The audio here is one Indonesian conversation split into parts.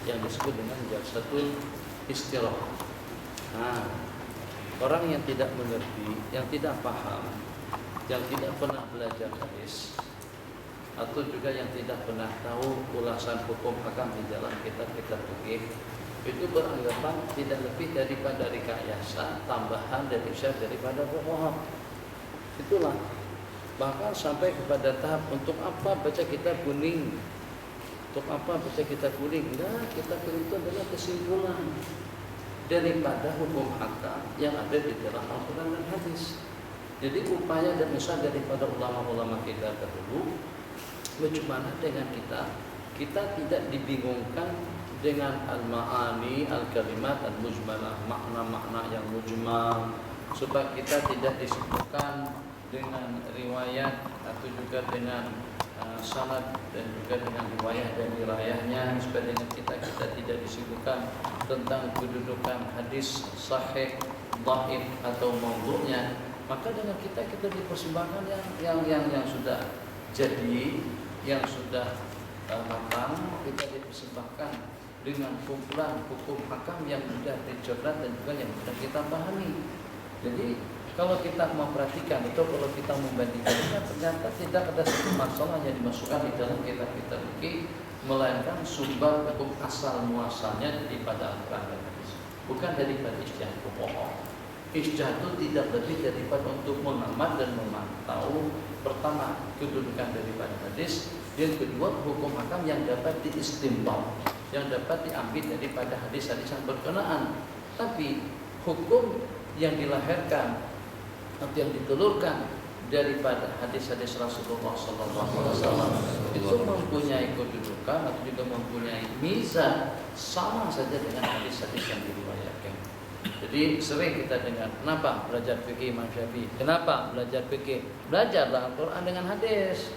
yang disebut dengan jalsatul istirahat. Nah, orang yang tidak mengerti, yang tidak paham, yang tidak pernah belajar hadis, atau juga yang tidak pernah tahu ulasan hukum hakam di dalam kitab-kitab fikih, itu beranggapan tidak lebih daripada rekayasa, tambahan dan isyarat daripada bohong. Itulah, bahkan sampai kepada tahap untuk apa baca kitab kuning, untuk apa baca kitab kuning? Enggak, kitab kuning itu adalah kesimpulan daripada hukum hakam yang ada di dalam Al-Quran dan hadis. Jadi upaya dan usaha daripada ulama-ulama kita dahulu, bagaimana dengan kita tidak dibingungkan dengan al-ma'ani, al-kalimat, al-mujmalah, makna-makna yang mujmal, supaya kita tidak disebutkan dengan riwayat atau juga dengan sanad dan juga dengan riwayat dan dirayahnya, supaya dengan kita tidak disebutkan tentang kedudukan hadis sahih, dhaif atau maudhu'nya. Maka dengan kita dipersembahkan yang sudah jadi, yang sudah matang, kita dipersembahkan dengan kumpulan hukum hakam yang sudah dicerna dan juga yang sudah kita pahami. Jadi kalau kita memperhatikan itu, kalau kita membandingkan, ternyata tidak ada satu masalah yang dimasukkan di dalam kitab-kitab fikih, melainkan sumber hukum asal muasalnya daripada Al-Quran dan hadis, bukan daripada ijtihad pemohon. Ijtihad itu tidak lebih daripada untuk mengamat dan memantau, pertama kedudukan daripada hadis, yang kedua hukum hakam yang dapat diistinbat, yang dapat diambil daripada hadis-hadis yang berkenaan. Tapi hukum yang dilahirkan atau yang ditelurkan daripada hadis-hadis Rasulullah SAW itu mempunyai kedudukan atau juga mempunyai mizan sama saja dengan hadis-hadis yang diriwayatkan. Jadi sering kita dengar, kenapa belajar fikih Imam Syafi'i? Kenapa belajar fikih? Belajarlah Al-Quran dengan hadis.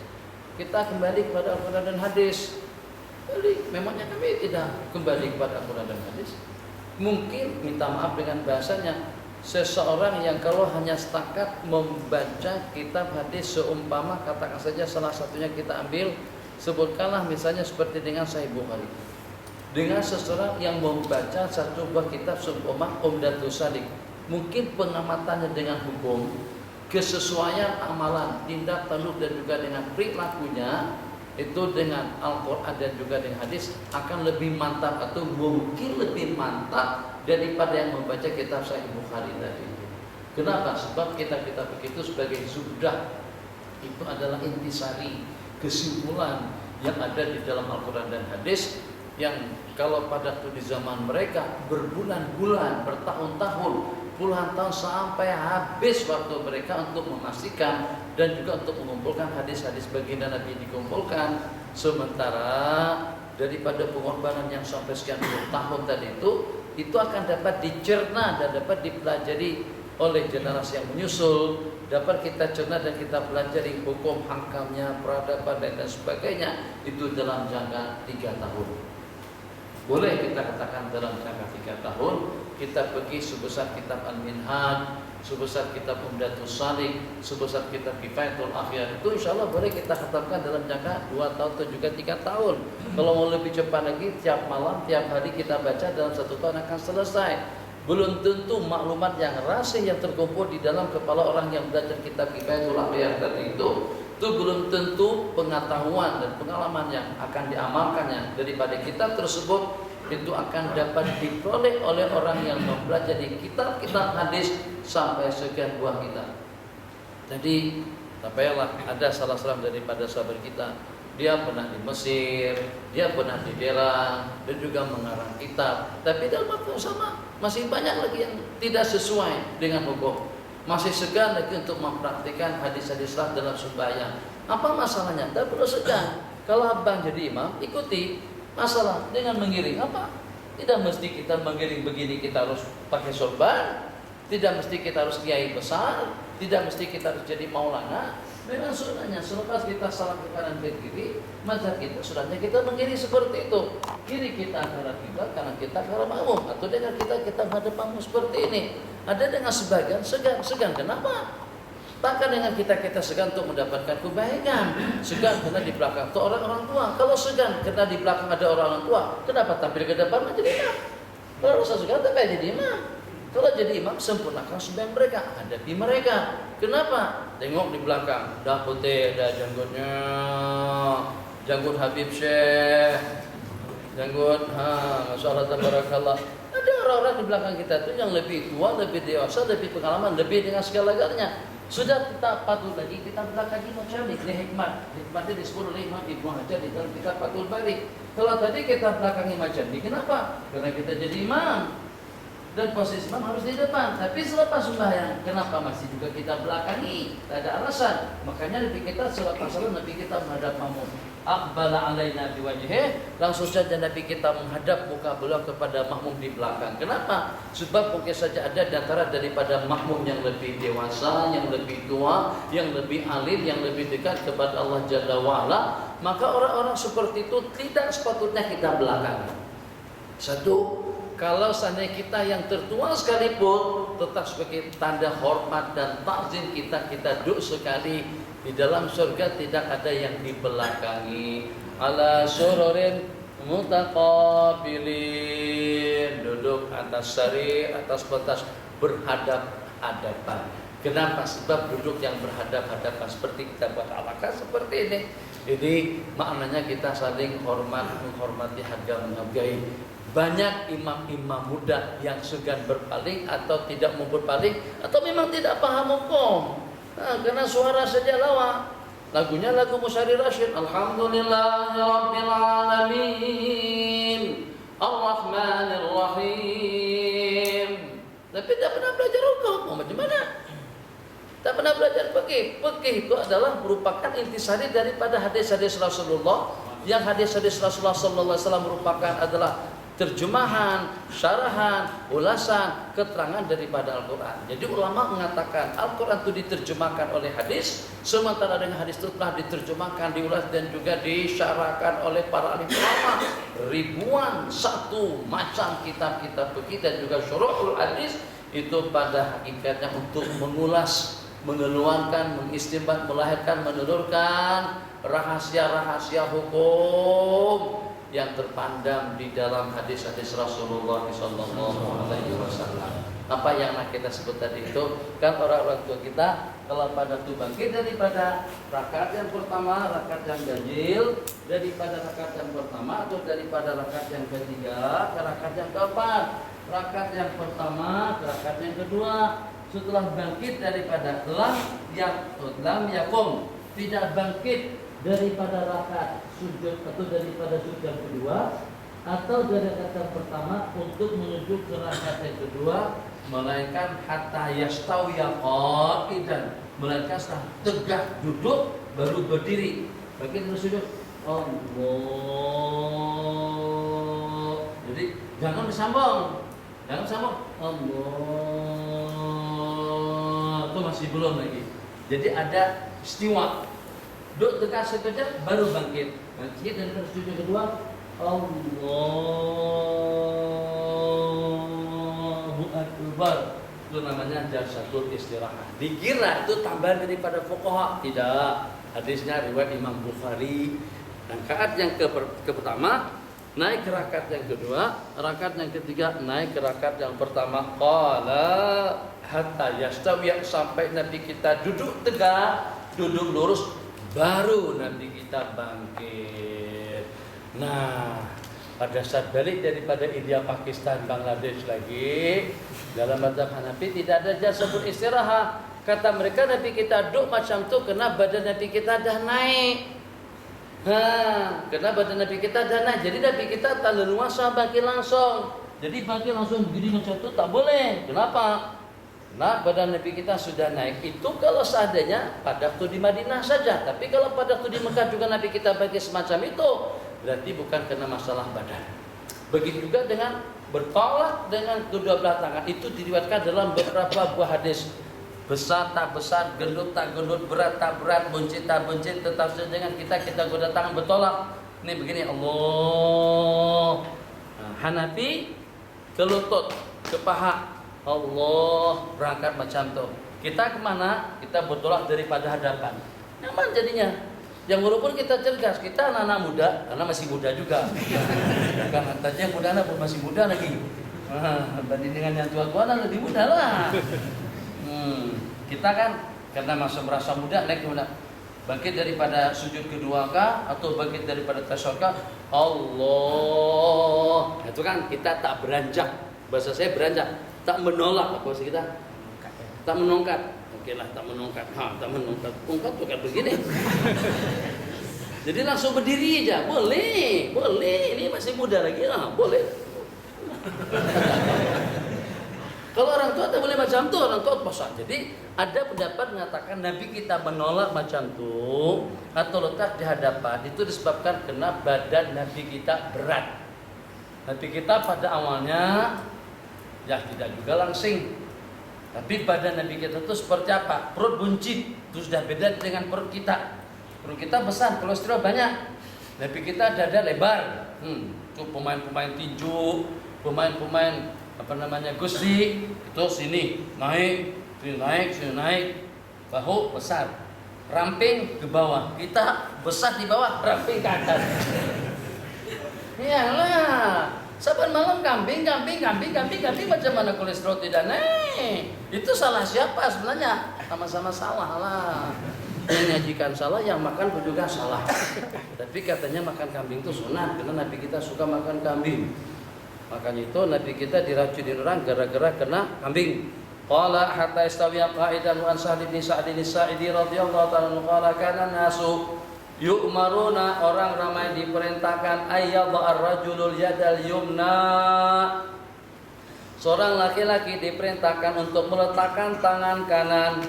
Kita kembali kepada Al-Quran dan hadis. Jadi memangnya kami tidak kembali kepada Al-Quran dan hadis? Mungkin minta maaf dengan bahasanya, seseorang yang kalau hanya setakat membaca kitab hadis, seumpama katakan saja salah satunya kita ambil, sebutkanlah misalnya seperti dengan Sahih Bukhari, dengan seseorang yang membaca satu buah kitab seumpama Umdatus Salik, mungkin pengamatannya dengan hukum, kesesuaian amalan, tindak tanduk dan juga dengan perilakunya itu dengan Al-Quran dan juga dengan hadis akan lebih mantap atau mungkin lebih mantap daripada yang membaca kitab Sahih Bukhari tadi. Kenapa? Sebab kitab-kitab itu sebagai zubdah, itu adalah intisari, kesimpulan yang ada di dalam Al-Quran dan hadis, yang kalau pada di zaman mereka berbulan-bulan, bertahun-tahun, puluhan tahun sampai habis waktu mereka untuk memastikan dan juga untuk mengumpulkan hadis-hadis baginda Nabi dikumpulkan. Sementara daripada pengorbanan yang sampai sekian puluh tahun tadi itu akan dapat dicerna dan dapat dipelajari oleh generasi yang menyusul, dapat kita cerna dan kita pelajari hukum hakamnya, peradaban dan sebagainya, itu dalam jangka 3 tahun. Boleh kita katakan dalam jangka 3 tahun kita pergi sebesar kitab Al-Minhaj, sebesar kitab Umdatus Salik, sebesar kitab Kifayatul Akhyar, itu insya Allah boleh kita katakan dalam jangka 2 tahun atau juga 3 tahun. Kalau mau lebih cepat lagi, tiap malam, tiap hari kita baca, dalam 1 tahun akan selesai. Belum tentu maklumat yang rasih yang terkumpul di dalam kepala orang yang belajar kitab Kifayatul Akhyar tadi itu belum tentu pengetahuan dan pengalaman yang akan diamalkannya daripada kitab tersebut itu akan dapat diperoleh oleh orang yang mempelajari kitab-kitab hadis sampai sekian buah kitab. Jadi tak payahlah, ada salah seorang daripada sahabat kita, dia pernah di Mesir, dia pernah di Irak dan juga mengarang kitab, tapi dalam waktu yang sama masih banyak lagi yang tidak sesuai dengan hukum, masih segan lagi untuk mempraktikkan hadis-hadis dalam sembahyang. Apa masalahnya? Tidak perlu segan. Kalau abang jadi imam, ikuti. Masalah dengan mengiring apa? Tidak mesti kita mengiring begini kita harus pakai sorban, tidak mesti kita harus kiai besar, tidak mesti kita harus jadi maulana. Memang sunnahnya selepas kita salam ke kanan ke kiri, mazhab kita sunnahnya kita mengiring seperti itu. Kiri kita arah kiblat, kanan kita arah makmum, atau dengan kita menghadap makmum seperti ini. Ada dengan sebagian segan. Kenapa? Maka dengan kita segan untuk mendapatkan kebaikan, segan karena di belakang itu orang tua. Kalau segan karena di belakang ada orang tua, kenapa tampil ke depan menjadi imam? Kalau rasa segan, tak jadi imam. Kalau jadi imam, sempurnakan sembahyang mereka, hadapi mereka. Kenapa? Tengok di belakang, dah putih, dah janggutnya, janggut Habib Syekh, janggut, Masya Allah, tabarakallah. Ada orang-orang di belakang kita itu yang lebih tua, lebih dewasa, lebih pengalaman, lebih dengan segala-galanya. Sudah kita patut lagi kita belakangi macam ini hikmat. Hikmatnya disebut oleh Imam Ibnu Hajar di dalam kitab Fathul Bari. Kalau tadi kita belakangi macam ini, kenapa? Karena kita jadi imam dan posisi imam harus di depan. Tapi selepas sembahyang, kenapa masih juga kita belakangi? Tak ada alasan. Makanya Nabi kita selepas salat Nabi kita menghadap makmum. Aqbala alaina biwajhihi, langsung saja Nabi kita menghadap muka beliau kepada makmum di belakang. Kenapa? Sebab mungkin saja ada di antara daripada makmum yang lebih dewasa, yang lebih tua, yang lebih alim, yang lebih dekat kepada Allah Jalla wa'ala. Maka orang-orang seperti itu tidak sepatutnya kita belakangi. Satu, kalau seandainya kita yang tertua sekalipun, tetap sebagai tanda hormat dan takzim kita duduk sekali. Di dalam surga tidak ada yang dibelakangi. Ala sururin mutaqabilin, duduk atas sari, atas batas berhadap-hadapan. Kenapa? Sebab duduk yang berhadap-hadapan seperti kita buat alakah seperti ini. Jadi maknanya kita saling hormat, menghormati, harga menghargai. Banyak imam-imam muda yang segan berpaling atau tidak mau berpaling atau memang tidak paham hukum. Karena suara saja lawak. Lagunya lagu Musyari Rasyid, Alhamdulillahirabbil alamin, Ar-Rahmanir Rahim. Tapi tak pernah belajar hukum. Macam mana? Tak pernah belajar fikih. Fikih itu adalah merupakan intisari daripada hadis-hadis Rasulullah. Yang hadis-hadis Rasulullah sallallahu alaihi wasallam merupakan adalah terjemahan, syarahan, ulasan, keterangan daripada Al-Quran. Jadi ulama mengatakan Al-Quran itu diterjemahkan oleh hadis, sementara dengan hadis itu telah diterjemahkan, diulas dan juga disyarahkan oleh para alim ulama. Ribuan satu macam kitab-kitab fikih dan juga syuruhul hadis itu pada hakikatnya untuk mengulas, mengeluarkan, mengistinbat, melahirkan, menelurkan rahasia-rahasia hukum yang terpandang di dalam hadis-hadis Rasulullah sallallahu alaihi wasallam. Apa yang kita sebut tadi itu kan orang-orang tua kita kalau pada itu bangkit daripada rakaat yang pertama, rakaat yang ganjil, daripada rakaat yang pertama atau daripada rakaat yang ketiga ke rakaat yang keempat, rakaat yang pertama ke rakaat yang kedua. Setelah bangkit daripada lam yakum, tidak bangkit daripada rakaat sujud atau daripada sujud yang kedua atau dari rakaat yang pertama untuk menuju ke rakaat yang kedua, melainkan hatta yastawiya qa'idan, melainkan setelah tegak duduk baru berdiri. Bangkit dari sujud, Allah. Jadi jangan disambung. Allah itu masih belum lagi. Jadi ada istiwa. Duduk tegak sekejap baru bangkit. Bangkit dan sujud kedua, Allahu Akbar. Itu namanya jalsatul istirahat. Dikira itu tambahan daripada fuqaha. Tidak. Hadisnya riwayat Imam Bukhari. Rakaat yang pertama naik ke rakaat yang kedua, rakaat yang ketiga naik ke rakaat yang pertama. Qala hatta yastawi, sampai Nabi kita duduk tegak, duduk lurus, baru Nabi kita bangkit. Nah, pada saat balik daripada India, Pakistan, Bangladesh lagi, dalam mazhab Hanafi tidak ada jalsatul istirahat. Kata mereka Nabi kita duduk macam tu karena badan Nabi kita dah naik. Karena badan Nabi kita dah naik, jadi Nabi kita tak leluasa bangkit langsung. Jadi bangkit langsung begini macam tu tak boleh. Kenapa? Nah, badan Nabi kita sudah naik. Itu kalau seandainya pada waktu di Madinah saja. Tapi kalau pada waktu di Mekah juga Nabi kita bangkit semacam itu, berarti bukan karena masalah badan. Begitu juga dengan bertolak dengan kedua belah tangan. Itu diriwayatkan dalam beberapa buah hadis. Besar tak besar, gendut tak gendut, berat tak berat, buncit tak buncit, tetap saja dengan kita goda tangan bertolak. Ini begini, Allah. Nah, Hanafi ke lutut, ke paha, Allah, berangkat macam tu. Kita kemana? Kita bertolak daripada hadapan. Nyaman jadinya. Yang walaupun kita cerdas, kita anak-anak muda, karena masih muda juga. Karena tadi yang muda pun masih muda lagi. Banding dengan yang tua-tua lebih muda lah. Kita kan karena masih merasa muda, naik ke mana? Bangkit daripada sujud kedua kah atau bangkit daripada tasyahud kah? Allah. Itu kan kita tak beranjak. Bahasa saya beranjak, tak menolak. Apa bahasa kita? Tak menongkat. Oke lah, tak menongkat. Tak menongkat. Ungkat bukan begini. Jadi langsung berdiri aja. Boleh. Ini masih muda lagi lah. Boleh. Kalau orang tua tak boleh macam tu, orang tua pasal. Jadi ada pendapat mengatakan Nabi kita menolak macam tu atau letak di hadapan itu disebabkan karena badan Nabi kita berat. Nabi kita pada awalnya ya tidak juga langsing. Tapi badan Nabi kita itu seperti apa? Perut buncit, itu sudah beda dengan perut kita. Perut kita besar, kolesterol banyak. Nabi kita dada lebar. Itu pemain-pemain tinju, pemain-pemain gusti, itu sini naik, sini naik, bahu besar, ramping ke bawah. Kita besar di bawah, ramping ke atas. Iyalah. Saban malam kambing macam mana kolesterol tidak naik? Itu salah siapa sebenarnya? Sama-sama salah lah. Menyajikan salah, yang makan pun juga salah. Tapi katanya makan kambing itu sunat karena Nabi kita suka makan kambing. Makanya itu Nabi kita diracunin orang gara-gara kena kambing. Qala hatta istawiya qa'idan wa an Sa'd bin Sa'd bin Sa'idi radhiyallahu ta'ala qala kana nasu yu'maruna, orang ramai diperintahkan ayyadha ar-rajulul yadal yumna, seorang laki-laki diperintahkan untuk meletakkan tangan kanan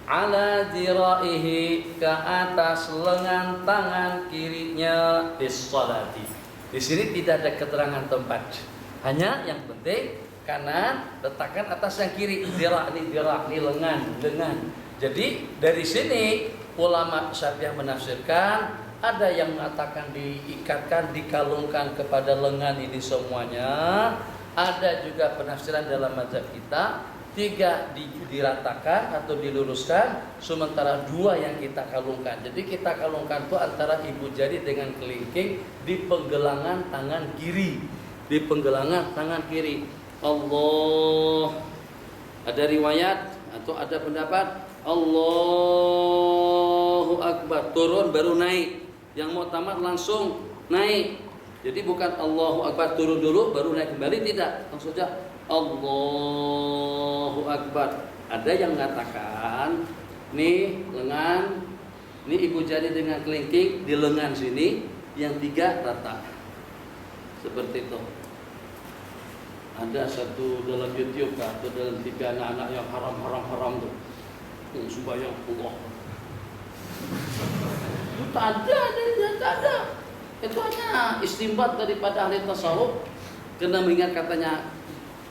ala dhira'ihi, ke atas lengan tangan kirinya bis sholati. Di sini tidak ada keterangan tempat, hanya yang penting kanan letakkan atas yang kiri. Dhira' ini lengan. Jadi dari sini ulama Syafi'iyah menafsirkan, ada yang mengatakan diikatkan, dikalungkan kepada lengan ini semuanya. Ada juga penafsiran dalam mazhab kita, 3 diratakan atau diluruskan, sementara 2 yang kita kalungkan. Jadi kita kalungkan itu antara ibu jari dengan kelingking di penggelangan tangan kiri. Di penggelangan tangan kiri. Allah. Ada riwayat atau ada pendapat Allahu Akbar, turun baru naik. Yang mau tamat langsung naik. Jadi bukan Allahu Akbar turun dulu baru naik kembali, tidak. Langsung saja Allahu Akbar. Ada yang mengatakan nih lengan, ini ibu jari dengan kelingking di lengan sini, yang 3 rata. Seperti itu. Ada satu dalam YouTube atau dalam TV anak-anak yang haram tuh. Sembahyang Allah. Tak ada. Itu hanya istimbat daripada ahli tasawuf. Karena mengingat katanya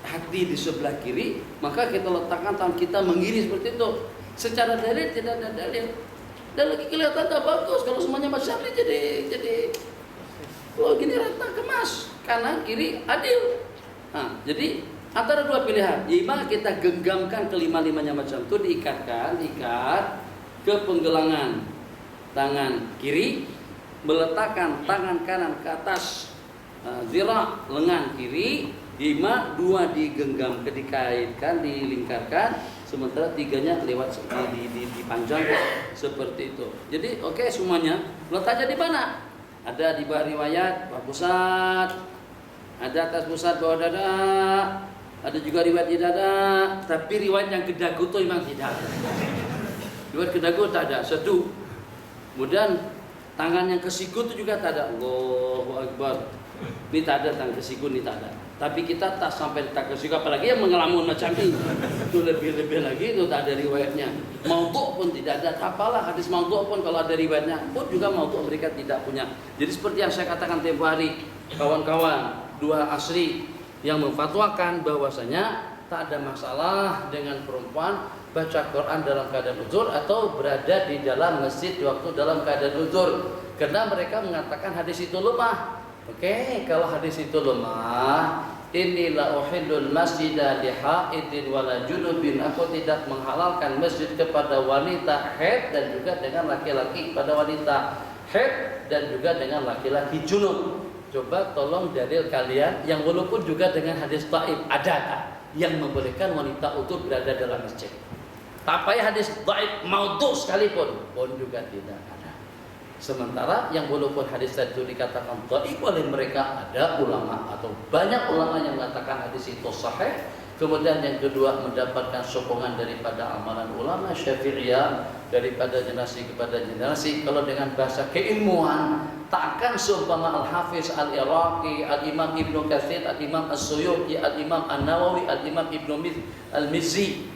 hati di sebelah kiri, maka kita letakkan tangan kita mengiri seperti itu. Secara dalil tidak ada dalil. Dan lagi kelihatan tak bagus kalau semuanya macam ini jadi kalau gini rata kemas, kanan kiri adil. Nah, jadi antara 2 pilihan, ima kita genggamkan kelima-limanya macam itu, ikat ke penggelangan tangan kiri, meletakkan tangan kanan ke atas zira' lengan kiri, ima 2 digenggam, dikaitkan, dilingkarkan, sementara 3-nya lewat dipanjangkan seperti itu. Jadi oke, semuanya letaknya di mana? Ada di bawah riwayat bawah pusat, ada atas pusat bawah dada. Ada juga riwayat di dada, tapi riwayat yang ke dagu itu memang tidak ada. Riwayat ke dagu tak ada, satu. Kemudian tangan yang ke siku itu juga tak ada. Allahu Akbar. Ini tak ada, tangan ke siku ini tak ada. Tapi kita tak sampai tak ke siku, apalagi yang mengelamun macam ini. Itu lebih lagi, itu tak ada riwayatnya. Maudhu' pun tidak ada. Apalah hadis maudhu' pun kalau ada riwayatnya, pun juga maudhu' mereka tidak punya. Jadi seperti yang saya katakan tempo hari, kawan-kawan 2 asri yang memfatwakan bahwasanya tak ada masalah dengan perempuan baca Quran dalam keadaan uzur atau berada di dalam masjid di waktu dalam keadaan uzur, karena mereka mengatakan hadis itu lemah. Oke, kalau hadis itu lemah, inni la uhillul masjida li haidin wala junubin, aku tidak menghalalkan masjid kepada wanita haid dan juga dengan laki-laki, pada wanita haid dan juga dengan laki-laki junub. Coba tolong dalil kalian yang walaupun juga dengan hadis dhaif, ada yang membolehkan wanita untuk berada dalam masjid. Tak payah hadis dhaif maudhu sekalipun pun juga tidak ada. Sementara yang walaupun hadis tadi dikatakan dhaif oleh mereka, ada ulama atau banyak ulama yang mengatakan hadis itu sahih. Kemudian yang kedua, mendapatkan sokongan daripada amalan ulama Syafi'iyah, daripada generasi kepada generasi. Kalau dengan bahasa keilmuan, takkan seumpama Al-Hafiz Al-Iraqi, Al-Imam Ibnu Katsir, Al-Imam As-Suyuti, Al-Imam An-Nawawi, Al-Imam Ibnu Al-Mizzi,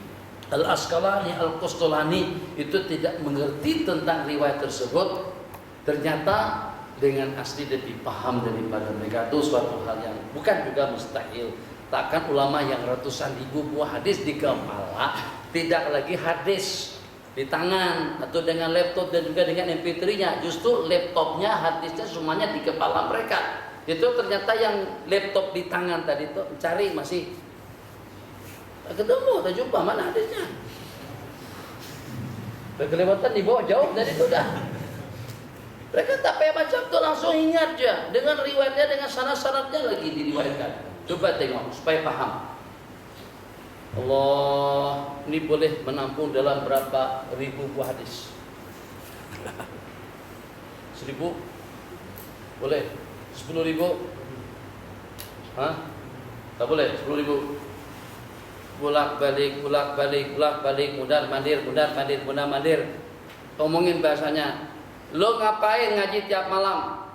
Al-Asqalani, Al-Qustulani itu tidak mengerti tentang riwayat tersebut. Ternyata dengan asli lebih paham daripada mereka. Itu suatu hal yang bukan juga mustahil. Takkan ulama yang ratusan ribu buah hadis di kepala, tidak lagi hadis di tangan atau dengan laptop dan juga dengan MP3-nya. Justru laptopnya, hadisnya semuanya di kepala mereka. Itu ternyata yang laptop di tangan tadi itu cari masih tak ketemu, tak jumpa, mana hadisnya. Kelewatan dibawa jauh dari itu dah. Mereka tak payah baca itu, langsung ingat ya dengan riwayatnya, dengan sanad-sanadnya lagi diriwayatkan. Coba tengok supaya paham. Allah, ini boleh menampung dalam berapa ribu buah hadis? 1.000? Boleh? 10.000? Hah? Tak boleh? 10.000? Bolak-balik, mundar mandir. Omongin bahasanya. Lo ngapain ngaji tiap malam?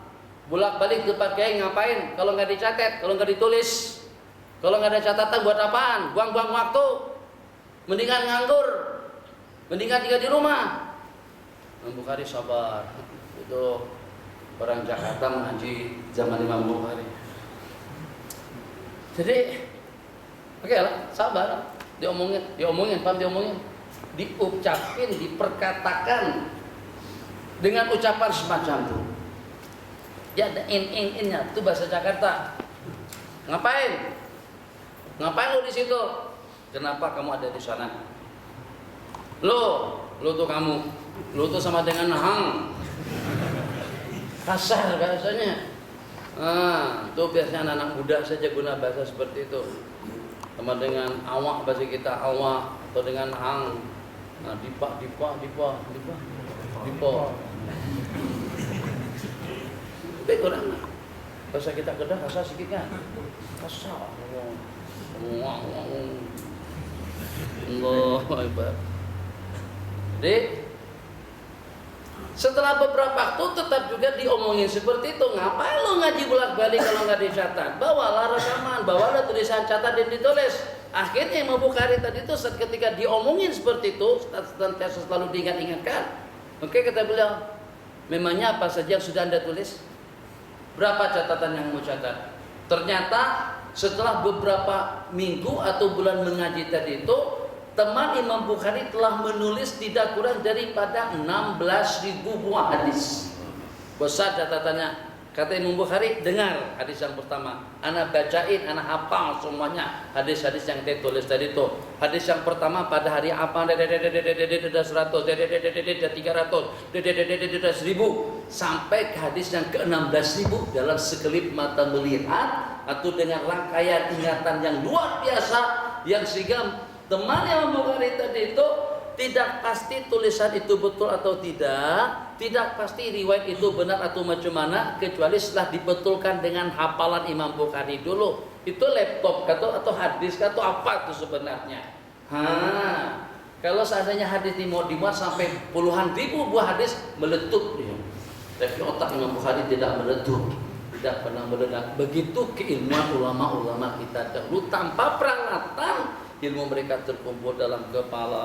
Bolak-balik tempat kiai ngapain? Kalau nggak dicatat, kalau nggak ditulis, kalau nggak ada catatan buat apaan? Buang-buang waktu. Mendingan nganggur, mendingan tinggal di rumah. Imam Bukhari sabar. Itu orang Jakarta mengaji zaman Imam Bukhari. Jadi, oke lah, sabar. Diomongin, diucapin, diperkatakan dengan ucapan semacam itu. Ya ada in-nya, itu bahasa Jakarta. Ngapain lo di situ? Kenapa kamu ada di sana? Lo tuh sama dengan hang. Kasar bahasanya. Itu biasanya anak muda saja guna bahasa seperti itu. Sama dengan awak, bahasa kita awak, atau dengan hang. Dipa. Tapi kurang lah. Bahasa kita Kedah kasar sikit kan? Kasar. Allahu Akbar. Jadi setelah beberapa waktu tetap juga diomongin seperti itu. Ngapain lo ngaji bolak-balik kalau nggak dicatat? Bawalah rekaman, bawalah tulisan catat dan ditulis. Akhirnya Imam Bukhari tadi itu ketika diomongin seperti itu, selalu diingat-ingatkan. Oke, kata beliau, memangnya apa saja yang sudah Anda tulis? Berapa catatan yang mau catat? Ternyata setelah beberapa minggu atau bulan mengaji tadi itu, teman Imam Bukhari telah menulis tidak kurang daripada 16.000 buah hadis. Besar catatannya. Kata Imam Bukhari, dengar hadis yang pertama. Ana bacain, ana hafal semuanya hadis-hadis yang dia tulis tadi itu. Hadis yang pertama pada hari apa? 100, 300, 1000 sampai ke hadis yang ke-16.000 dalam sekelip mata melihat atau dengan rangkaian ingatan yang luar biasa yang sehingga teman Imam Bukhari tadi itu tidak pasti tulisan itu betul atau tidak pasti riwayat itu benar atau macam mana, kecuali setelah dibetulkan dengan hafalan Imam Bukhari dulu. Itu laptop atau hadis atau apa itu sebenarnya. Kalau seandainya hadis dimuat sampai puluhan ribu buah hadis, meletup dia. Tapi otak Imam Bukhari tidak meletup, tidak pernah meledak. Begitu keilmuan ulama-ulama kita dahulu, tanpa peralatan ilmu mereka terkumpul dalam kepala.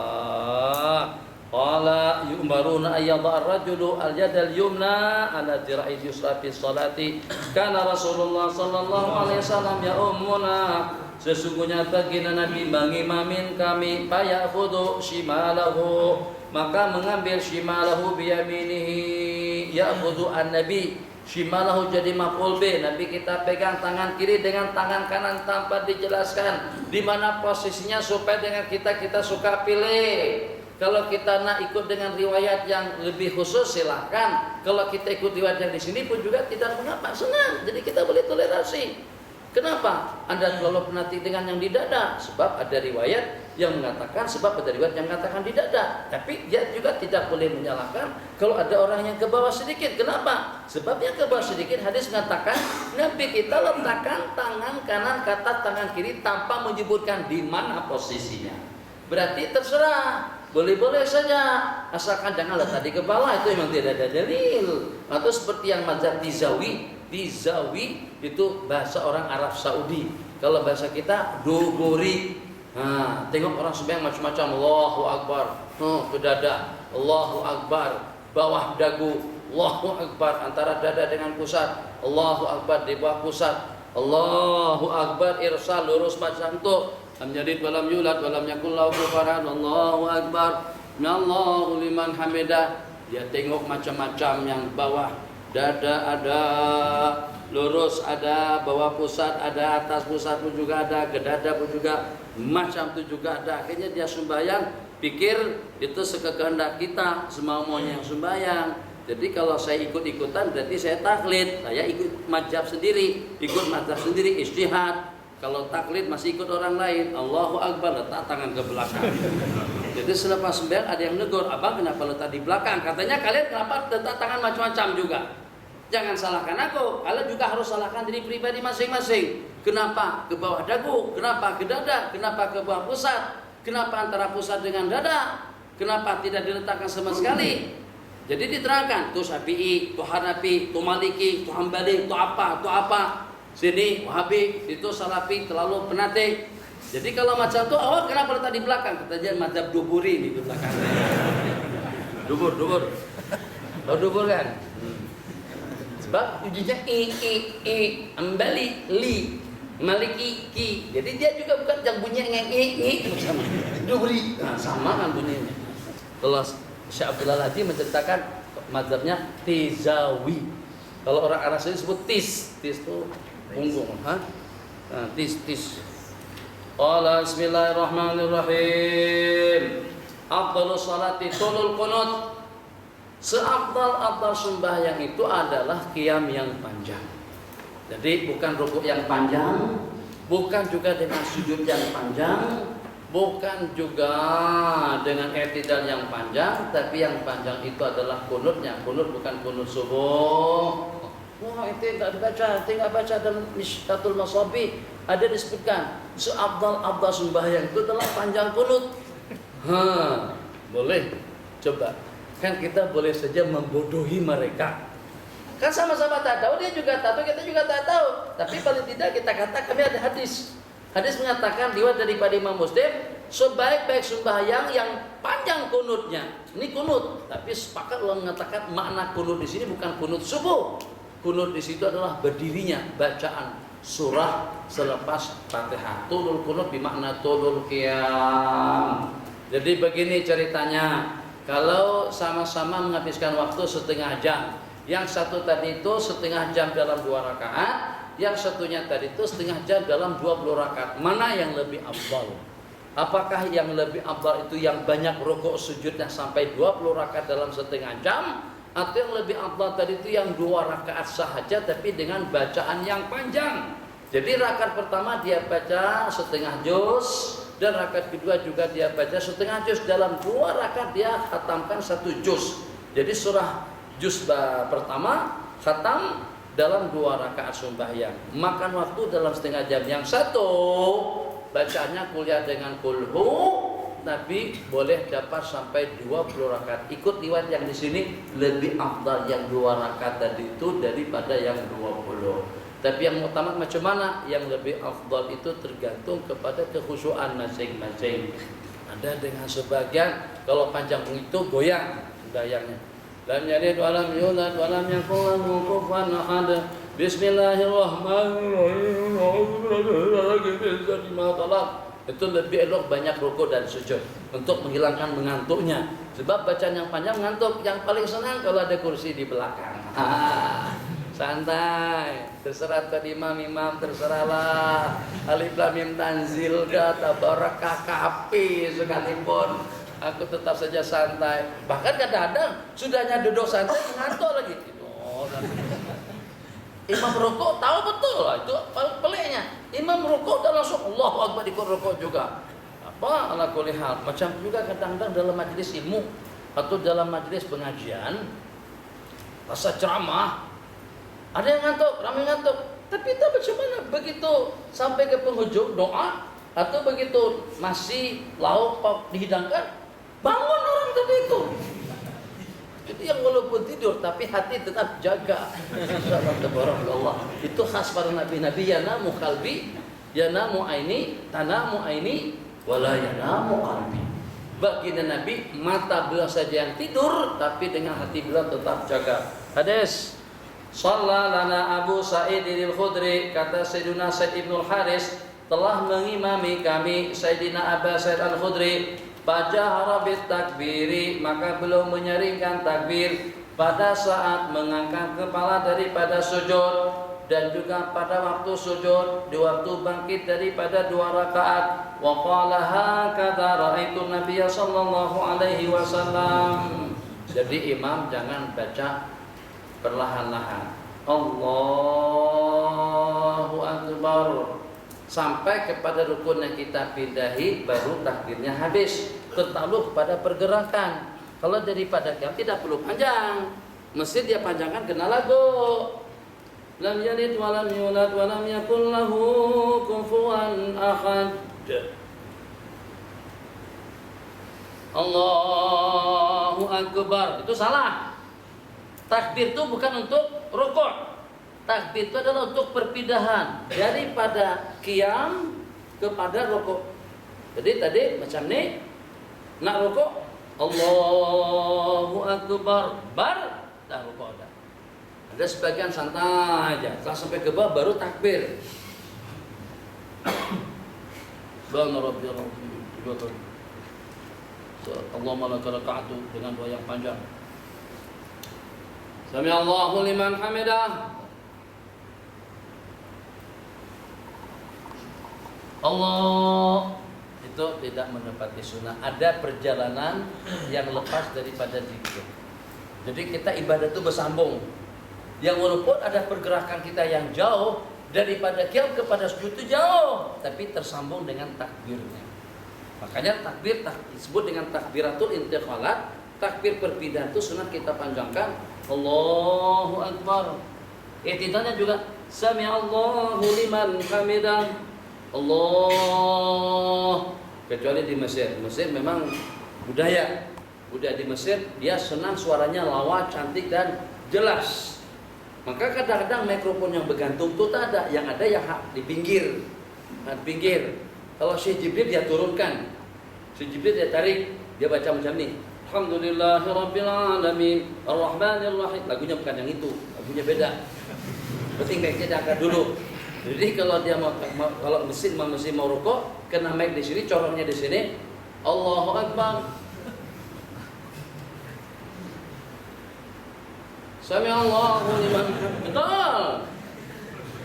Qala yu'maruna ayyadha ar-rajulu al-yadal yumna ala dira'il yusra fi sholati. Kana Rasulullah sallallahu alaihi wasallam ya ummuna, sesungguhnya baginda Nabi mengimamin kami, fayakhudhu shimalahu, maka mengambil shimalahu biyaminihi, ya'khudhu an-nabi Shimalahu jadi maf'ul bih. Nabi kita pegang tangan kiri dengan tangan kanan tanpa dijelaskan di mana posisinya supaya dengan kita suka pilih. Kalau kita nak ikut dengan riwayat yang lebih khusus silahkan. Kalau kita ikut riwayat yang di sini pun juga tidak mengapa, senang. Jadi kita boleh toleransi. Kenapa? Anda terlalu penati dengan yang di dada? Sebab ada riwayat yang mengatakan, sebab ada riwayat yang mengatakan di dada. Tapi dia juga tidak boleh menyalahkan kalau ada orang yang ke bawah sedikit. Kenapa? Sebab yang ke bawah sedikit hadis mengatakan Nabi kita letakkan tangan kanan ke atas tangan kiri tanpa menyebutkan di mana posisinya. Berarti terserah, boleh-boleh saja, asalkan jangan letak di kepala, itu memang tidak ada dalil. Atau seperti yang mazhab Tizawi itu bahasa orang Arab Saudi. Kalau bahasa kita duburi. Nah, tengok orang sembahyang macam-macam, Allahu Akbar, ke dada, Allahu Akbar, bawah dagu, Allahu Akbar, antara dada dengan pusat, Allahu Akbar di bawah pusat, Allahu Akbar, irsal lurus macam tu. Lam yalid wa lam yulad wa lam yakul lahu kufuwan ahad. Allahu Akbar, Allahu liman hamidah. Dia tengok macam-macam, yang bawah dada ada, lurus ada, bawah pusat ada, atas pusat pun juga ada, ke dada pun juga macam itu juga ada. Akhirnya dia sembahyang pikir itu sekehendak kita, semau-maunya yang sembahyang. Jadi kalau saya ikut-ikutan berarti saya taklid, saya ikut mazhab sendiri, ijtihad. Kalau taklid masih ikut orang lain, Allahu Akbar, letak tangan ke belakang. Jadi selepas sembahyang ada yang negur, abang kenapa letak di belakang? Katanya kalian kenapa letak tangan macam-macam juga? Jangan salahkan aku, kalian juga harus salahkan diri pribadi masing-masing. Kenapa ke bawah dagu? Kenapa ke dada? Kenapa ke bawah pusat? Kenapa antara pusat dengan dada? Kenapa tidak diletakkan sama sekali? Jadi diterangkan, tu Syafi'i, tu Hanafi, tu Maliki, tu Hambali, tu apa. Sini Wahabi, itu Salafi, terlalu penate. Jadi kalau macam tu, awak kenapa letak di belakang? Katanya mazhab duburi di belakang. Dubur. Tahu dubur kan? Sebab ujinya Hambali, li, Maliki, ki. Jadi dia juga bukan yang bunyinya sama. Duburi, nah, sama kan bunyinya. Kalau Syekh Abdullah Hadi menceritakan mazhabnya Tizawi. Kalau orang Arab sendiri sebut tis itu punggung, ha? Nah, tis. Qala bismillahirrahmanirrahim. Afdhalus salati tulul qunut. Seafdal-afdal sembahyang itu adalah qiyam yang panjang. Jadi bukan rukuk yang panjang, bukan juga dengan sujud yang panjang, bukan juga dengan i'tidal yang panjang, tapi yang panjang itu adalah kunutnya. Kunut bukan kunut subuh. Wah, itu tidak dibaca, tinggal baca dalam Mishkatul Masabi ada disebutkan seafdal-afdal sembahyang itu adalah panjang kunut. Boleh coba. Kan kita boleh saja membodohi mereka. Kan sama-sama tak tahu, dia juga tak tahu, kita juga tak tahu. Tapi paling tidak kita katakan kami ada hadis. Hadis mengatakan riwayat daripada Imam Muslim, sebaik-baik sembahyang yang panjang kunutnya. Ini kunut, tapi sepakat Allah mengatakan makna kunut di sini bukan kunut subuh. Kunut di situ adalah berdirinya bacaan surah selepas Fatihah. Tulul kunut bermakna tulul qiyam. Jadi begini ceritanya, kalau sama-sama menghabiskan waktu setengah jam, yang satu tadi itu setengah jam dalam 2 rakaat, yang satunya tadi itu setengah jam dalam 20 rakaat. Mana yang lebih afdal? Apakah yang lebih afdal itu yang banyak rukuk sujudnya sampai 20 rakaat dalam setengah jam, atau yang lebih afdal tadi itu yang 2 rakaat sahaja tapi dengan bacaan yang panjang? Jadi rakaat pertama dia baca setengah juz, dan rakaat kedua juga dia baca setengah juz. Dalam 2 rakaat dia khatamkan 1 juz. Jadi surah juz pertama khatam dalam 2 rakaat sembahyang. Makan waktu dalam setengah jam. Yang satu bacaannya kuliah dengan kulhu, Nabi boleh dapat sampai 20 rakaat. Ikut riwayat yang di sini lebih afdal yang 2 rakaat tadi itu daripada yang 20. Tapi yang utama macam mana? Yang lebih afdal itu tergantung kepada kekhusyuan masing-masing. Ada dengan sebagian kalau panjang itu goyang dayangnya. Lam yalid wa lam yulad wa lam yakul lahu kufuwan ahad. Bismillahirrahmanirrahim. Itu lebih elok banyak rukuk dan sujud untuk menghilangkan mengantuknya. Sebab bacaan yang panjang ngantuk. Yang paling senang kalau ada kursi di belakang. santai. Terserah tadi imam terserahlah. Alif lam mim tanzil tabarakah kapi sekalipun aku tetap saja santai. Bahkan kadang-kadang sudahnya duduk santai ngantuk lagi. Imam rukuk tahu betul lah, itu peliknya. Imam rukuk dan langsung Allahu Akbar ikut rukuk juga. Apa ala kulli hal. Macam juga kadang-kadang dalam majelis ilmu atau dalam majelis pengajian, masa ceramah, ada yang ngantuk, ramai ngantuk. Tapi itu macam mana? Begitu sampai ke penghujung doa atau begitu masih lauk dihidangkan, bangun orang tadi itu. Jadi yang walaupun tidur tapi hati tetap jaga. Subhanallah. Itu khas para nabi-nabi, yanamu qalbi, yanamu aini, tanamu aini, wala yanamu qalbi. Baginda Nabi mata beliau saja yang tidur tapi dengan hati beliau tetap jaga. Hadis Shalla lana Abu Sa'id al-Khudri, kata Sayyidina Sa'id ibn al-Haris telah mengimami kami Sayyidina Abu Sa'id al-Khudri. Fajahara bit takbiri, maka belum menyeringkan takbir pada saat mengangkat kepala daripada sujud dan juga pada waktu sujud, di waktu bangkit daripada 2 rakaat. Wa qala hakadha raaitu Nabiy sallallahu alaihi wasallam. Jadi imam jangan baca perlahan-lahan. Allahu akbar. Sampai kepada rukun yang kita pindahi baru takbirnya habis. Tertakluk kepada pergerakan. Kalau daripada qiyam tidak perlu panjang. Mesti dia panjangkan kena lagu. Lam yalid wa lam yulad wa lam yakul lahu kufuwan ahad. Allahu akbar. Itu salah. Takbir itu bukan untuk rukuk. Takbir itu adalah untuk perpindahan daripada qiyam kepada rukuk. Jadi tadi macam ni, nak rukuk Allahu akbar, dah rukuk dah. Ada sebagian santai aja, setelah sampai ke bawah baru takbir. Subhana rabbiyal azim. Allahumma lakal qa'tu dengan doa yang panjang. Sami Allahu liman hamidah. Allah itu tidak menepati sunnah. Ada perjalanan yang lepas daripada zikir. Jadi kita ibadah itu bersambung. Yang walaupun ada pergerakan kita yang jauh daripada qiyam kepada sujud itu jauh, tapi tersambung dengan takbirnya. Makanya takbir disebut dengan takbiratul intiqalat. Takbir perpindahan itu sunat kita panjangkan. Allahu akbar. I'tidalnya juga sami Allahu liman hamidah. Allah. Kecuali di Mesir. Mesir memang budaya di Mesir, dia senang suaranya lawa, cantik dan jelas. Maka kadang-kadang mikrofon yang bergantung itu tak ada, yang ada yang di pinggir. Di pinggir. Kalau Syekh Jibril dia turunkan. Syekh Jibril dia tarik, dia baca macam ni. Alhamdulillahirabbil alamin, arrahmanir rahim. Lagunya bukan yang itu, lagunya beda. Penting baiknya dia angkat dulu. Jadi kalau dia kalau mesin mau rukuk, kena mic di sini, corongnya di sini. Allahu akbar. Sami Allahu liman hamidah. Betul.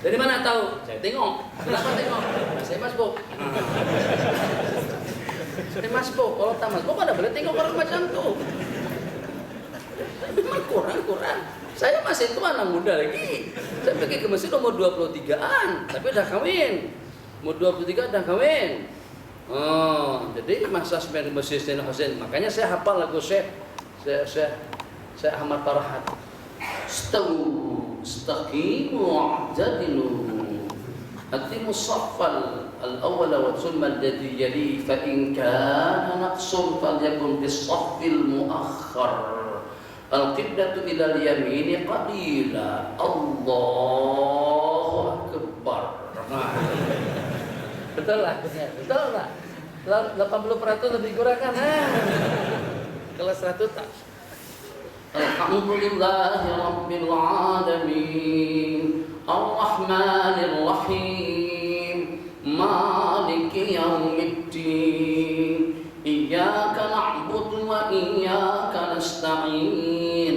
Dari mana tahu? Saya tengok. Kenapa tengok? Saya masbuk. Saya masbuk. Kalau tak masbuk ada boleh tengok orang macam tu. Memang kurang. Saya masih tua, anak muda lagi. Saya pergi ke Mesir umur 23-an, tapi udah kawin. Umur 23 udah kawin. Oh, jadi masa sebenarnya Mesir Sayyidina Husain. Makanya saya hafal lagu Syekh Ahmad Farhat. Istaqimu wa'tadilu. Atimu saffal al-awwal wa thumma alladhi yali fa in kana naqsun falyakun bis-saffil muakhkhar. Al-qiblatu ila al-yamini qalila. Allahu akbar. Betul lah. Betul lah. 80% lebih kurangkan. Kalau 100 tak. Alhamdulillahi rabbil alamin. Ar-rahmanir rahim. Maliki yaumiddin. Iyyaka na'budu wa iyyaka nasta'in.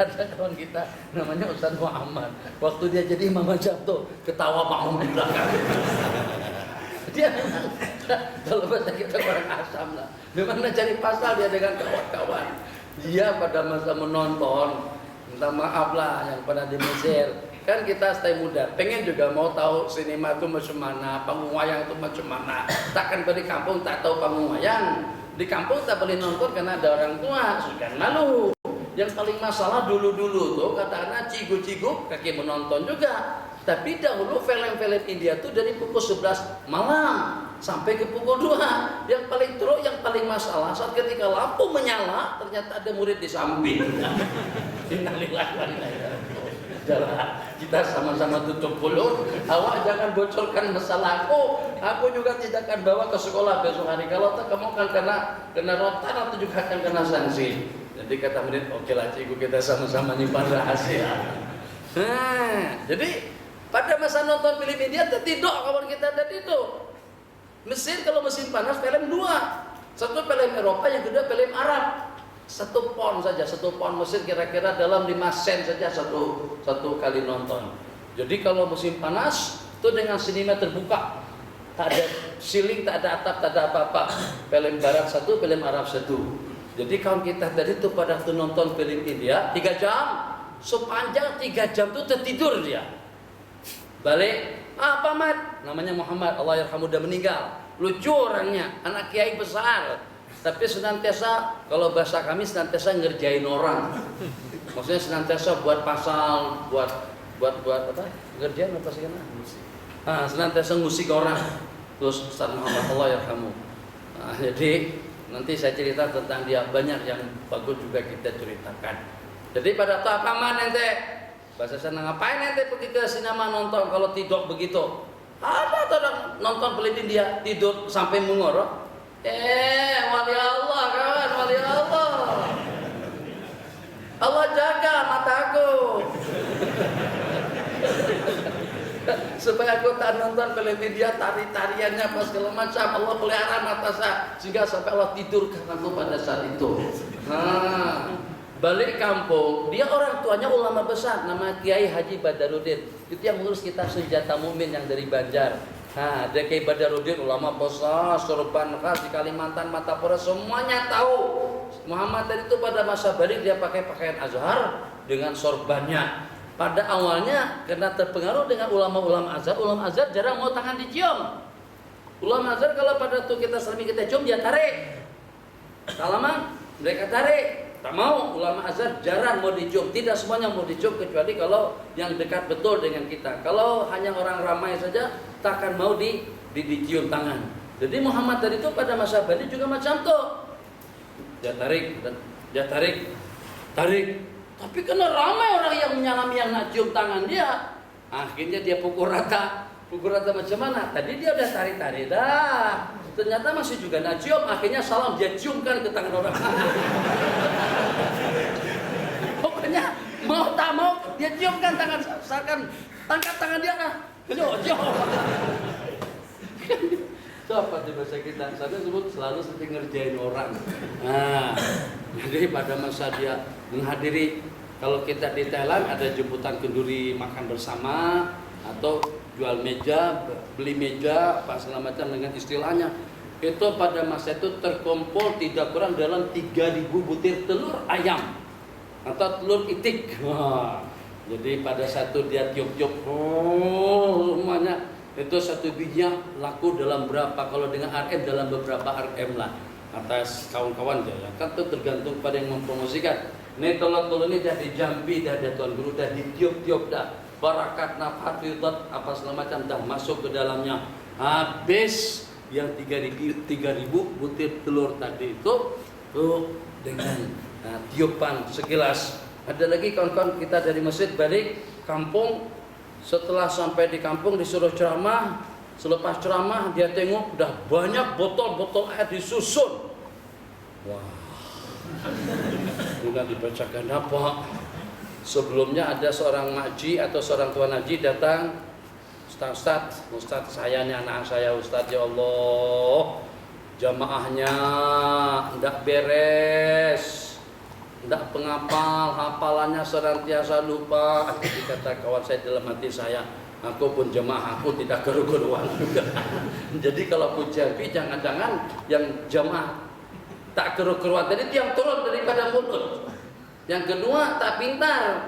Ada kawan kita namanya Ustaz Muhammad. Waktu dia jadi imam mazhab tuh ketawa makmum di belakang. Dia kalau bahasa kita orang asam lah. Memang cari pasal dia dengan kawan-kawan. Dia pada masa menonton, minta maaf lah yang pernah di Mesir. Kan kita stay muda, pengen juga mau tahu sinema itu macam mana, panggung wayang itu macam mana. Takkan di kampung tak tahu panggung wayang. Di kampung tak boleh nonton karena ada orang tua, suka malu. Yang paling masalah dulu-dulu tuh kata anak cigu-cigu kaki menonton juga. Tapi dahulu film-film India tuh dari pukul 11 malam sampai ke pukul 2. Yang paling teruk, yang paling masalah saat ketika lampu menyala ternyata ada murid di samping. Innalillahi wa inna ilaihi raji'un. Kita sama-sama tutup mulut. Awak jangan bocorkan masalahku. Aku juga tidak akan bawa ke sekolah besok hari. Kalau tak kamu akan kena rotan atau juga akan kena sanksi. Jadi kata murid, oke lah cikgu, kita sama-sama nyimpan rahasia. Jadi pada masa nonton film India tidak kawan kita ada itu. Mesir kalau musim panas film 2. Satu film Eropa, yang kedua film Arab. 1 pound saja, 1 pound Mesir kira-kira dalam 5 sen saja satu kali nonton. Jadi kalau musim panas itu dengan sinema terbuka, tak ada ceiling, tak ada atap, tak ada apa-apa. Film Barat 1, film Arab 1. Jadi kawan kita tadi itu pada waktu nonton film India 3 jam, sepanjang 3 jam itu tertidur dia. Balik, apa Mat? Namanya Muhammad, Allah yarhamu, udah meninggal. Lucu orangnya, anak kiai besar. Tapi senantiasa, kalau bahasa kami senantiasa ngerjain orang. Maksudnya senantiasa buat pasal, buat apa? Ngerjain apa sih kan? Senantiasa ngusik orang. Terus Ustaz Muhammad, Allah yarhamu. Jadi nanti saya cerita tentang dia, banyak yang bagus juga kita ceritakan. Jadi pada tahap aman ente, bahasa sana ngapain ente pergi ke sinema nonton kalau tidur begitu? Ada orang nonton film India tidur sampai mengorok. Wali Allah kawan, wali Allah. Allah jaga mataku supaya aku tak nonton film India tari-tariannya pas segala macam. Allah pelihara mata saya sehingga sampai Allah tidurkan aku pada saat itu. Balik kampung, dia orang tuanya ulama besar, nama Kiai Haji Badaruddin. Itu yang ngurus kita Senjata Mukmin yang dari Banjar. Ada Kiai Badaruddin, ulama besar, sorban khas di Kalimantan, Matapura, semuanya tahu. Muhammad tadi itu pada masa balik dia pakai pakaian Azhar dengan sorbannya. Pada awalnya karena terpengaruh dengan ulama-ulama Azhar jarang mau tangan dicium. Ulama Azhar kalau pada tuh kita selami kita cium dia tarik. Salaman mereka tarik. Tak mau, ulama Azhar jarang mau dicium. Tidak semuanya mau dicium kecuali kalau yang dekat betul dengan kita. Kalau hanya orang ramai saja takkan mau dicium tangan. Jadi Muhammad tadi itu pada masa balik juga macam tuh. Dia tarik, tarik. Tapi karena ramai orang yang menyalami yang nak cium tangan dia, akhirnya dia pukul rata macam mana? Tadi dia udah tarik dah. Ternyata masih juga nak cium, akhirnya salam dia ciumkan ke tangan orang. Pokoknya mau tak mau dia ciumkan tangan, seakan tangkap tangan dia lah. Cium. Itu apa di bahasa kita? Saya sebut selalu seperti ngerjain orang. Jadi pada masa dia menghadiri, kalau kita di Thailand ada jemputan kenduri makan bersama atau jual meja, beli meja, apa segala macam dengan istilahnya. Itu pada masa itu terkumpul tidak kurang dalam 3.000 butir telur ayam atau telur itik. Jadi pada satu dia tiup-tiup, semuanya itu satu bijinya laku dalam berapa? Kalau dengan RM dalam beberapa RM lah. Atas kawan-kawan ya, kan itu tergantung pada yang mempromosikan. Ini telur-telur ini dah di Jambi, dah ada Tuan Guru, dah ditiup-tiup dah. Barakat nafat fitat apa segala macam dah masuk ke dalamnya. Habis yang 3.000 butir telur tadi itu dengan tiupan sekilas. Ada lagi kawan-kawan kita dari masjid balik kampung, setelah sampai di kampung disuruh ceramah. Selepas ceramah dia tengok udah banyak botol-botol air disusun. Wah, sudah dibacakan apa? Sebelumnya ada seorang makji atau seorang tuan haji datang, Ustaz, saya ini anak saya Ustaz, ya Allah, jamaahnya tidak beres. tidak penghafal, hafalannya senantiasa lupa. Jadi kata kawan saya dalam hati saya, aku pun jemaah, aku tidak keru-keruan juga. Jadi kalau aku jampi, jangan-jangan yang jemaah tak keru-keruan tadi yang turun daripada mulut. Yang kedua, tak pintar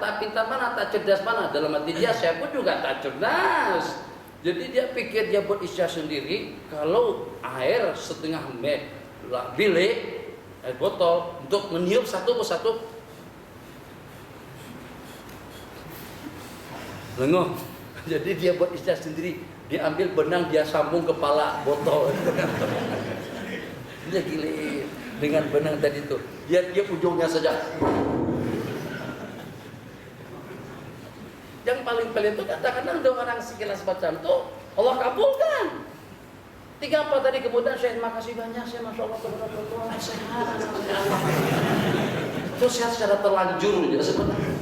mana, tak cerdas mana. Dalam hati dia, saya pun juga tak cerdas. Jadi dia pikir dia buat isya sendiri. Kalau air setengah bilik, air botol, untuk meniup satu persatu, lenguh. Jadi dia buat isya sendiri. Dia ambil benang, dia sambung kepala botol. Dia gilir dengan benang tadi itu. Dia ujungnya saja. Yang paling pelit itu kadang-kadang orang sekilas macam itu Allah kabulkan. 3 apa tadi kemudian saya makasih banyak, saya masya Allah sehat. Itu sehat secara terlanjur ya sebenarnya.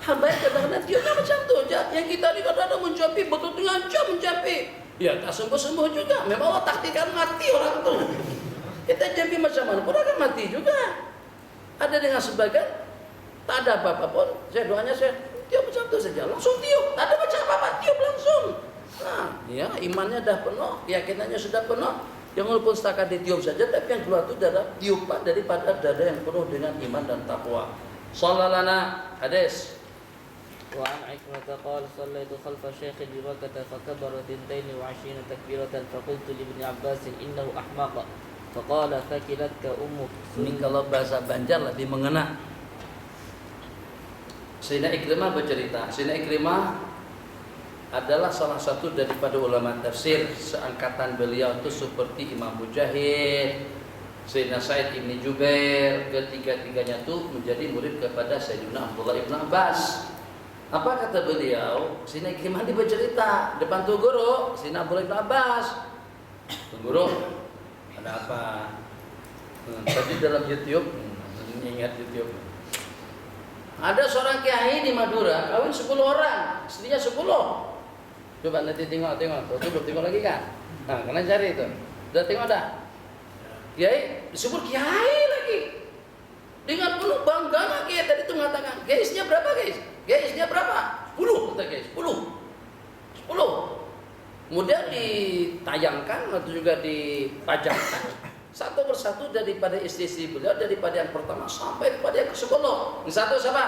Hamba kadang-kadang dia macam itu. Yang kita ini kadang-kadang mencapai betul dengan jam mencapai. Ya tak sembuh-sembuh juga. Memang Allah takdirkan mati orang itu. Kita jadi macam mana pun akan mati juga. Ada dengan sebagian tak ada apa-apa pun, saya doanya saya tiup macam itu saja, langsung tiup, tak ada macam apa-apa, tiup langsung. Nah, ya imannya dah penuh, keyakinannya sudah penuh. Yang walaupun setakat ditiup saja, tapi yang keluar itu adalah tiupan daripada dada yang penuh dengan iman dan takwa. Sallalana hadis. Wa an Ikrimah qala sallaitu khalfa syekh bi Makkah fa kabbara 22 takbiratan fa qultu li Ibnu Abbas innahu ahmaq. Fa qala thaqilatka ummuk. Ini kalau bahasa Banjar lebih mengena. Sayyidina Ikrimah bercerita, Sayyidina Ikrimah adalah salah satu daripada ulama tafsir. Seangkatan beliau itu seperti Imam Mujahid, Sayyidina Sa'id Ibn Jubair, ketiga-tiganya itu menjadi murid kepada Sayyidina Abdullah Ibn Abbas. Apa kata beliau? Sayyidina Ikrimah ini bercerita depan tu guru, Sayyidina Abdullah Ibn Abbas. Guru, ada apa? Tadi dalam YouTube, ingat YouTube. Ada seorang kiai di Madura kawin 10 orang, istrinya 10. Coba nanti tengok. Tuh belum tengok lagi kan? Nah, kalian cari itu. Udah tengok dah. Kiai disebut kiai lagi. Dengan penuh bangganya kiai tadi itu mengatakan, "Kiai istrinya berapa, guys? Kiai istrinya berapa?" 10 kata kiai, 10. Kemudian ditayangkan atau juga dipajangkan satu persatu daripada istri-istri beliau, daripada yang pertama sampai kepada yang ke-10. Yang satu siapa?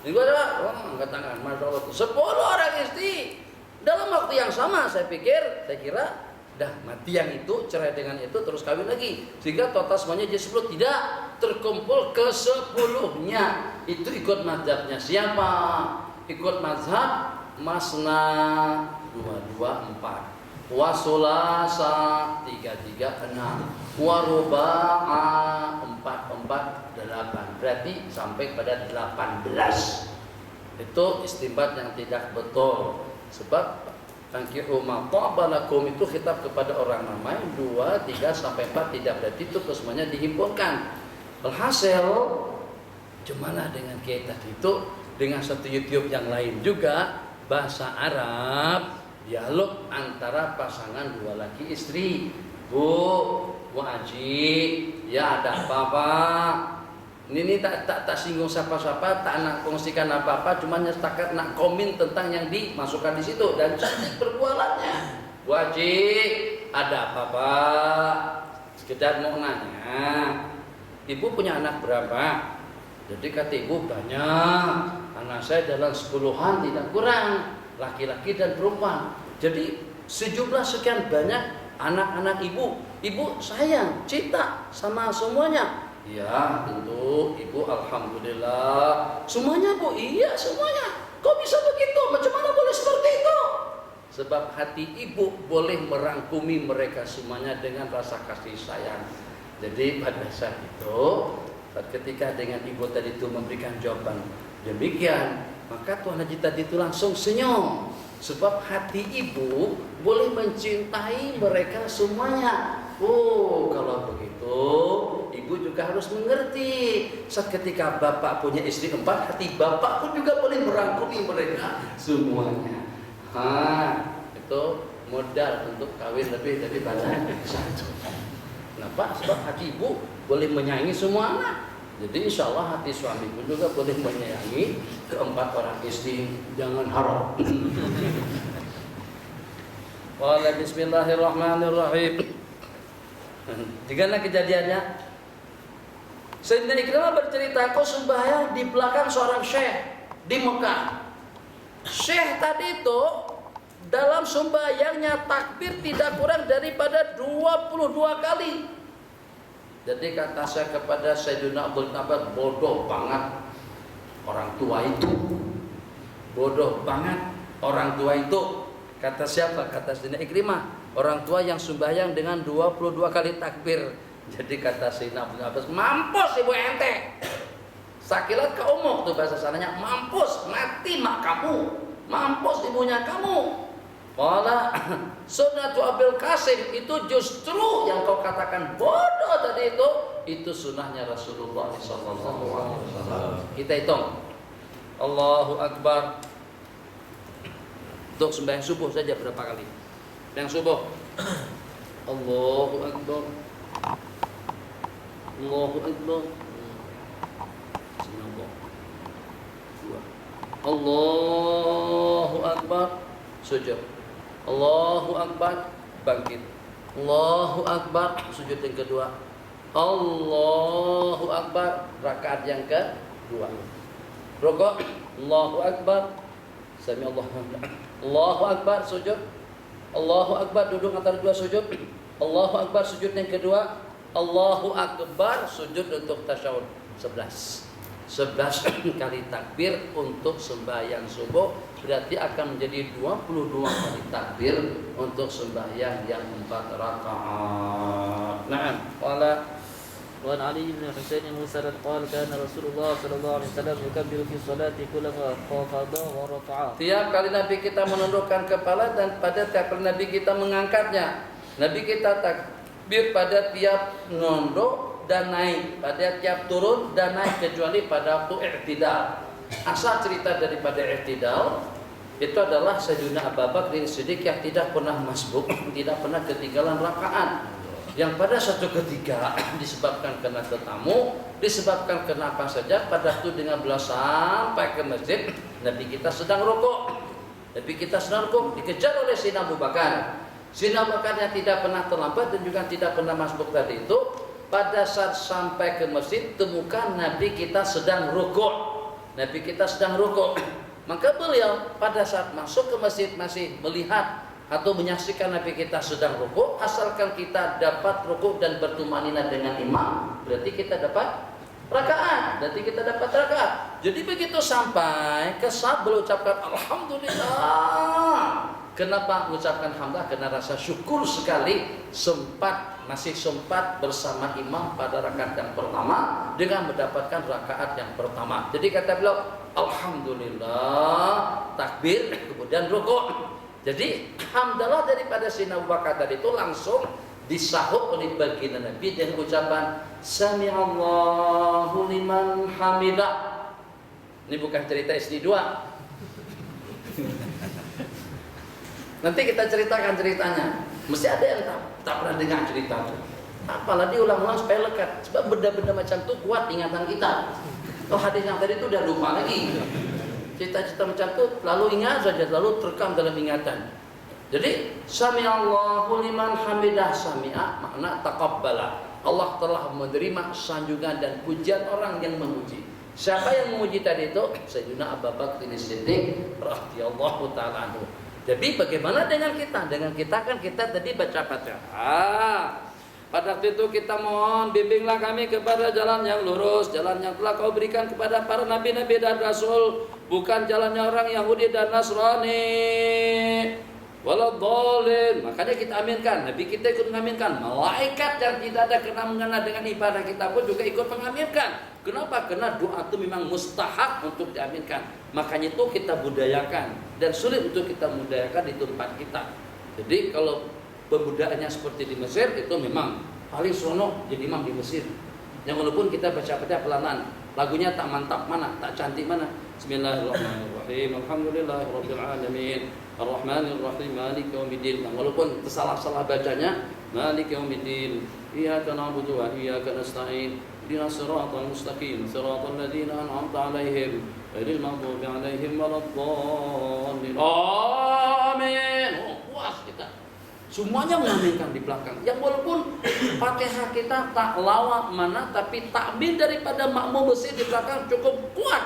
Yang kedua siapa? Angkat tangan. Masya Allah, 10 orang istri dalam waktu yang sama. Saya kira dah mati yang itu, cerai dengan itu, terus kawin lagi, sehingga total semuanya jadi 10. Tidak, terkumpul ke-10-nya. Itu ikut mazhabnya siapa? Ikut mazhab Masna 2, 2, 4, Wasulasa 3, 3, 6, Waruba'a 4, 4, 8. Berarti sampai pada 18. Itu istimbat yang tidak betul. Sebab Tankihu ma ta'balakum itu khitab kepada orang ramai, 2, 3, sampai 4 tidak, berarti itu semuanya dihimpunkan. Alhasil, gimana dengan kita itu dengan satu YouTube yang lain juga bahasa Arab, dialog antara pasangan 2 laki istri. Bu Haji, ya ada apa-apa? Ini tak singgung siapa-siapa, tak nak kongsikan apa-apa, cuma setakat nak komen tentang yang dimasukkan di situ dan cantik perbualannya. Bu Haji, ada apa-apa? Sekedar mau nanya, ibu punya anak berapa? Jadi kata ibu banyak, anak saya dalam 10-an tidak kurang, laki-laki dan perempuan. Jadi sejumlah sekian banyak anak-anak ibu sayang, cinta sama semuanya. Ya tentu ibu alhamdulillah semuanya bu, iya semuanya. Kok bisa begitu? Macam mana boleh seperti itu? Sebab hati ibu boleh merangkumi mereka semuanya dengan rasa kasih sayang. Jadi pada saat itu, ketika dengan ibu tadi itu memberikan jawaban demikian, maka Tuan Haji tadi itu langsung senyum. Sebab hati ibu boleh mencintai mereka semuanya. Oh, kalau begitu, ibu juga harus mengerti. Saat ketika bapak punya istri 4, hati bapak pun juga boleh merangkumi mereka semuanya. Itu modal untuk kawin lebih daripada 1. Kenapa? Sebab hati ibu boleh menyayangi semua anak. Jadi insya Allah hati suami pun juga boleh menyayangi keempat orang istri, jangan haram. Wala bismillahirrahmanirrahim. Gimana kejadiannya? Sayyidina Ikrimah bercerita, aku sembahyang di belakang seorang syekh di Mekah. Syekh tadi itu dalam sembahyangnya takbir tidak kurang daripada 22 kali. Jadi kata saya kepada Sayyidina Abdul Abbas, bodoh banget orang tua itu. Bodoh banget orang tua itu. Kata siapa? Kata Sayyidina Ikrimah, orang tua yang sembahyang dengan 22 kali takbir. Jadi kata Sayyidina Abdul Abbas, mampus ibu ente. Sakilat ke umum tuh bahasa sananya, mampus, mati mak kamu, mampus ibunya kamu. Wala sunnatu Abil Qasim, itu justru yang kau katakan bodoh tadi itu sunnahnya Rasulullah SAW. Kita hitung, Allahu Akbar. Untuk sembahyang subuh saja berapa kali? Yang subuh, Allahu Akbar, Allahu Akbar. Allahu Akbar, sujud. Allahu Akbar, bangkit. Allahu Akbar, sujud yang kedua. Allahu Akbar, rakaat yang kedua. Rukuk, Allahu Akbar, sami Allahu akbar. Allahu Akbar, sujud. Allahu Akbar, duduk antara dua sujud. Allahu Akbar, sujud yang kedua. Allahu Akbar, sujud untuk tasyahud. 11 kali takbir untuk sembahyang subuh, berarti akan menjadi 22 kali takbir untuk sembahyang yang 4 rakaat. Naam. Qala وعن علي بن حسين موسى قال كان رسول الله صلى الله عليه وسلم يكبر في الصلاة كلما خفض ورفع. Tiap kali Nabi kita menundukkan kepala dan pada tiap kali Nabi kita mengangkatnya. Nabi kita takbir pada tiap nunduk dan naik, pada tiap turun dan naik, kecuali pada waktu i'tidal. Asal cerita daripada i'tidal itu adalah Sayyidina Abu Bakar Siddiq yang tidak pernah masbuk, tidak pernah ketinggalan rakaat. Yang pada suatu ketika disebabkan karena tetamu, disebabkan karena apa saja, pada waktu dengan beliau sampai ke masjid, Nabi kita sedang rukuk. Nabi kita sedang rukuk, dikejar oleh Sayyidina Abu Bakar. Sayyidina Abu Bakar yang tidak pernah terlambat dan juga tidak pernah masbuk tadi itu, pada saat sampai ke masjid, temukan Nabi kita sedang rukuk. Nabi kita sedang rukuk. Maka beliau pada saat masuk ke masjid masih melihat atau menyaksikan Nabi kita sedang rukuk, asalkan kita dapat rukuk dan bertumanina dengan imam, berarti kita dapat rakaat. Berarti kita dapat rakaat. Jadi begitu sampai ke saat beliau ucapkan alhamdulillah. Kenapa mengucapkan hamdah? Karena rasa syukur sekali masih sempat bersama imam pada rakaat yang pertama dengan mendapatkan rakaat yang pertama. Jadi kata beliau alhamdulillah, takbir, kemudian rukuk. Jadi hamdalah daripada Sayyidina Abu Bakar tadi itu langsung disahut oleh baginda Nabi dengan ucapan Sami'allahu liman hamidah. Ini bukan cerita istri dua. Nanti kita ceritakan ceritanya. Mesti ada yang tak pernah dengar cerita itu. Apalah diulang-ulang supaya lekat. Sebab benda-benda macam itu kuat ingatan kita. Kalau hadis yang tadi itu udah lupa lagi. Cita-cita macam itu lalu ingat saja, lalu terekam dalam ingatan. Jadi Sami'allahu liman hamidah, sami'a makna taqabbala. Allah telah menerima sanjungan dan pujian orang yang memuji. Siapa yang memuji tadi itu? Sayyidina Abu Bakar Siddiq radhiyallahu ta'ala anhu. Jadi bagaimana dengan kita? Dengan kita kan kita tadi baca Fatihah. Pada waktu itu kita mohon bimbinglah kami kepada jalan yang lurus, jalan yang telah kau berikan kepada para nabi-nabi dan rasul, bukan jalannya orang Yahudi dan Nasrani. Waladhdallin. Makanya kita aminkan, Nabi kita ikut mengaminkan. Malaikat yang tidak ada kena-mengena dengan ibadah kita pun juga ikut mengaminkan. Kenapa? Karena doa itu memang mustahak untuk diaminkan. Makanya itu kita budayakan, dan sulit untuk kita budayakan di tempat kita. Jadi kalau pemudaannya seperti di Mesir itu memang paling seronok jadi imam di Mesir. Yang walaupun kita baca pelan-pelan, lagunya tak mantap mana, tak cantik mana. Bismillahirrahmanirrahim. Alhamdulillahirabbil alamin. Arrahmanirrahim. Maliki yaumiddin. Walaupun salah-salah bacanya, Maliki yaumiddin. iyyaka na'budu wa iyyaka nasta'in ihdinas siratal mustaqim siratal ladzina an'amta 'alaihim ghairil maghdubi 'alaihim waladdallin. Amin. Oh, puas kita. Semuanya mengaminkan di belakang. Yang walaupun Fatihah kita tak lawak mana, tapi takbir daripada makmum besar di belakang cukup kuat.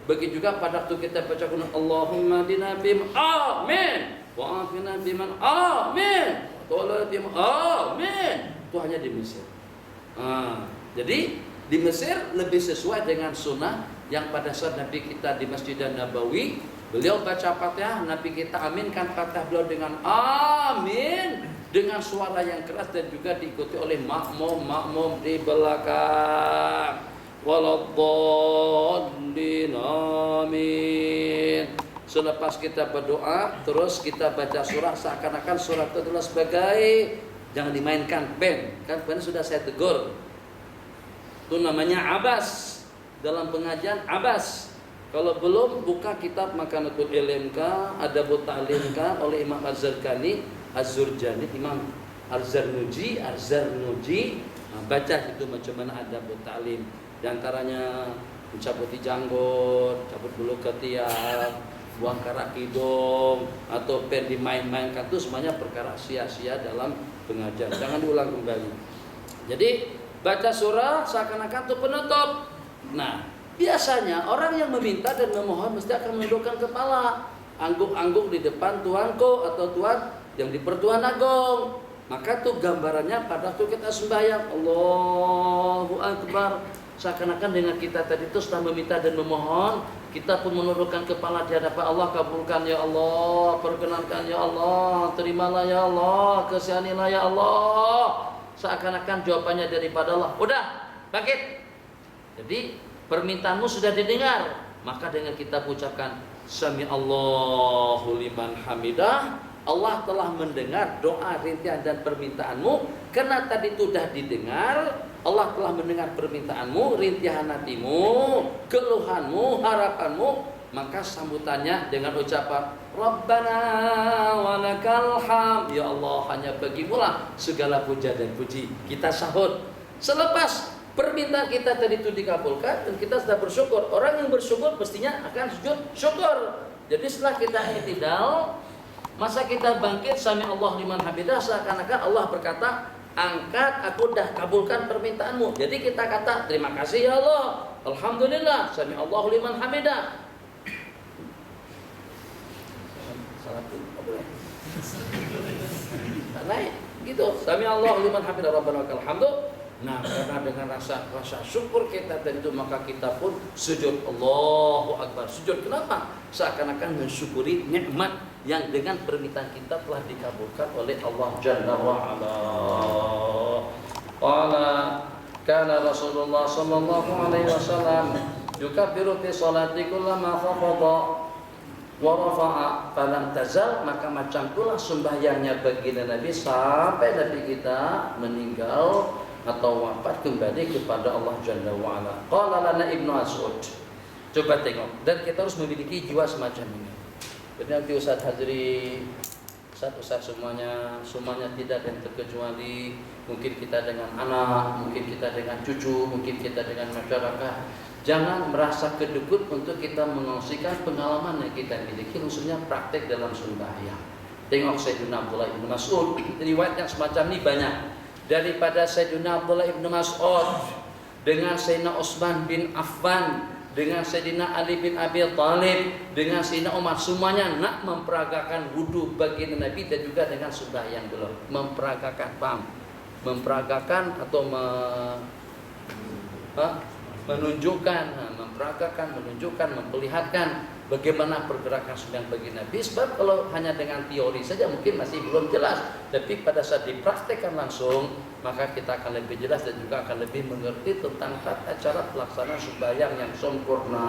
Begitu juga pada waktu kita baca kunut Allahumma dina bim amin wa afina biman amin tolatim amin. Itu hanya di Mesir. Jadi di Mesir lebih sesuai dengan sunnah yang pada saat Nabi kita di Masjid Nabawi, beliau baca Fatihah, Nabi kita aminkan Fatihah beliau dengan amin dengan suara yang keras dan juga diikuti oleh makmum di belakang. Waladdallin amin. Selepas kita berdoa, terus kita baca surah seakan-akan surah itu adalah sebagai, jangan dimainkan band. Kan band sudah saya tegur. Itu namanya abas. Dalam pengajian abas. Kalau belum, buka kitab Makanatul Ilm Adabut Ta'lim oleh Imam Az-Zarqani, Az-Zurjani, Imam Az-Zarnuji. Baca itu macam mana Adabut Ta'lim. Di antaranya mencabuti janggut, cabut bulu ketiak, buang karak hidung, atau pen dimain-mainkan, itu semuanya perkara sia-sia dalam pengajian. Jangan diulang kembali. Jadi baca surah seakan-akan itu penutup. Nah, biasanya orang yang meminta dan memohon mesti akan menundukkan kepala, angguk-angguk di depan Tuanku atau Tuhan yang di pertuan agung. Maka tuh gambarannya pada waktu kita sembahyang Allahu Akbar, seakan-akan dengan kita tadi itu setelah meminta dan memohon, kita pun menundukkan kepala di hadapan Allah. Kabulkan ya Allah, perkenankan ya Allah, terimalah ya Allah, kasihanilah ya Allah. Seakan-akan jawabannya daripada Allah. Udah, bangkit. Jadi permintaanmu sudah didengar, maka dengan kita ucapkan Sami Allahu liman hamidah, Allah telah mendengar doa, rintihan dan permintaanmu. Karena tadi itu sudah didengar, Allah telah mendengar permintaanmu, rintihan hatimu, keluhanmu, harapanmu. Maka sambutannya dengan ucapan Rabbana walakal hamd. Ya Allah, hanya bagimulah segala puja dan puji. Kita sahut. Selepas permintaan kita tadi itu dikabulkan dan kita sudah bersyukur. Orang yang bersyukur pastinya akan sujud syukur. Jadi setelah kita i'tidal, masa kita bangkit Sami Allah liman hamidah, seakan-akan Allah berkata, angkat, aku dah kabulkan permintaanmu. Jadi kita kata terima kasih ya Allah, alhamdulillah, Sami Allah liman hamidah. Salah boleh. Naik gitu. Sami Allah liman hamidah rabbana lakal hamdu. Nah, karena dengan rasa syukur kita tadi itu, maka kita pun sujud Allahu Akbar. Sujud kenapa? Seakan-akan mensyukuri nikmat yang dengan permintaan kita telah dikabulkan oleh Allah Jalla wa Ala. Qala kana Rasulullah sallallahu alaihi wasallam yukabbiru fi salati kullama khafada wa rafa'a falam tazal. Maka macam itulah sembahyangnya baginda Nabi sampai Nabi kita meninggal atau wafat kembali kepada Allah Jalla wa Ala. Qala lana Ibnu Mas'ud. Coba tengok, dan kita harus memiliki jiwa semacam ini. Jadi nanti Ustaz Hazri, Ustaz semuanya tidak yang terkecuali. Mungkin kita dengan anak, mungkin kita dengan cucu, mungkin kita dengan masyarakat. Jangan merasa kedekut untuk kita mengongsikan pengalaman yang kita miliki, khususnya praktek dalam sembahyang. Tengok Sayyidina Abdullah bin Mas'ud, riwayat yang semacam ini banyak. Daripada Sayyidina Abdullah bin Mas'ud dengan Sayyidina Utsman bin Affan, dengan Sayyidina Ali bin Abi Thalib, dengan Sayyidina Umar, semuanya nak memperagakan wudu bagi Nabi dan juga dengan sembahyang dulu. Memperagakan, paham? Memperagakan atau menunjukkan, menunjukkan, memperlihatkan bagaimana pergerakan sembahyang bagi Nabi. Sebab kalau hanya dengan teori saja mungkin masih belum jelas, tapi pada saat dipraktekkan langsung, maka kita akan lebih jelas dan juga akan lebih mengerti tentang tata cara pelaksanaan sembahyang yang sempurna.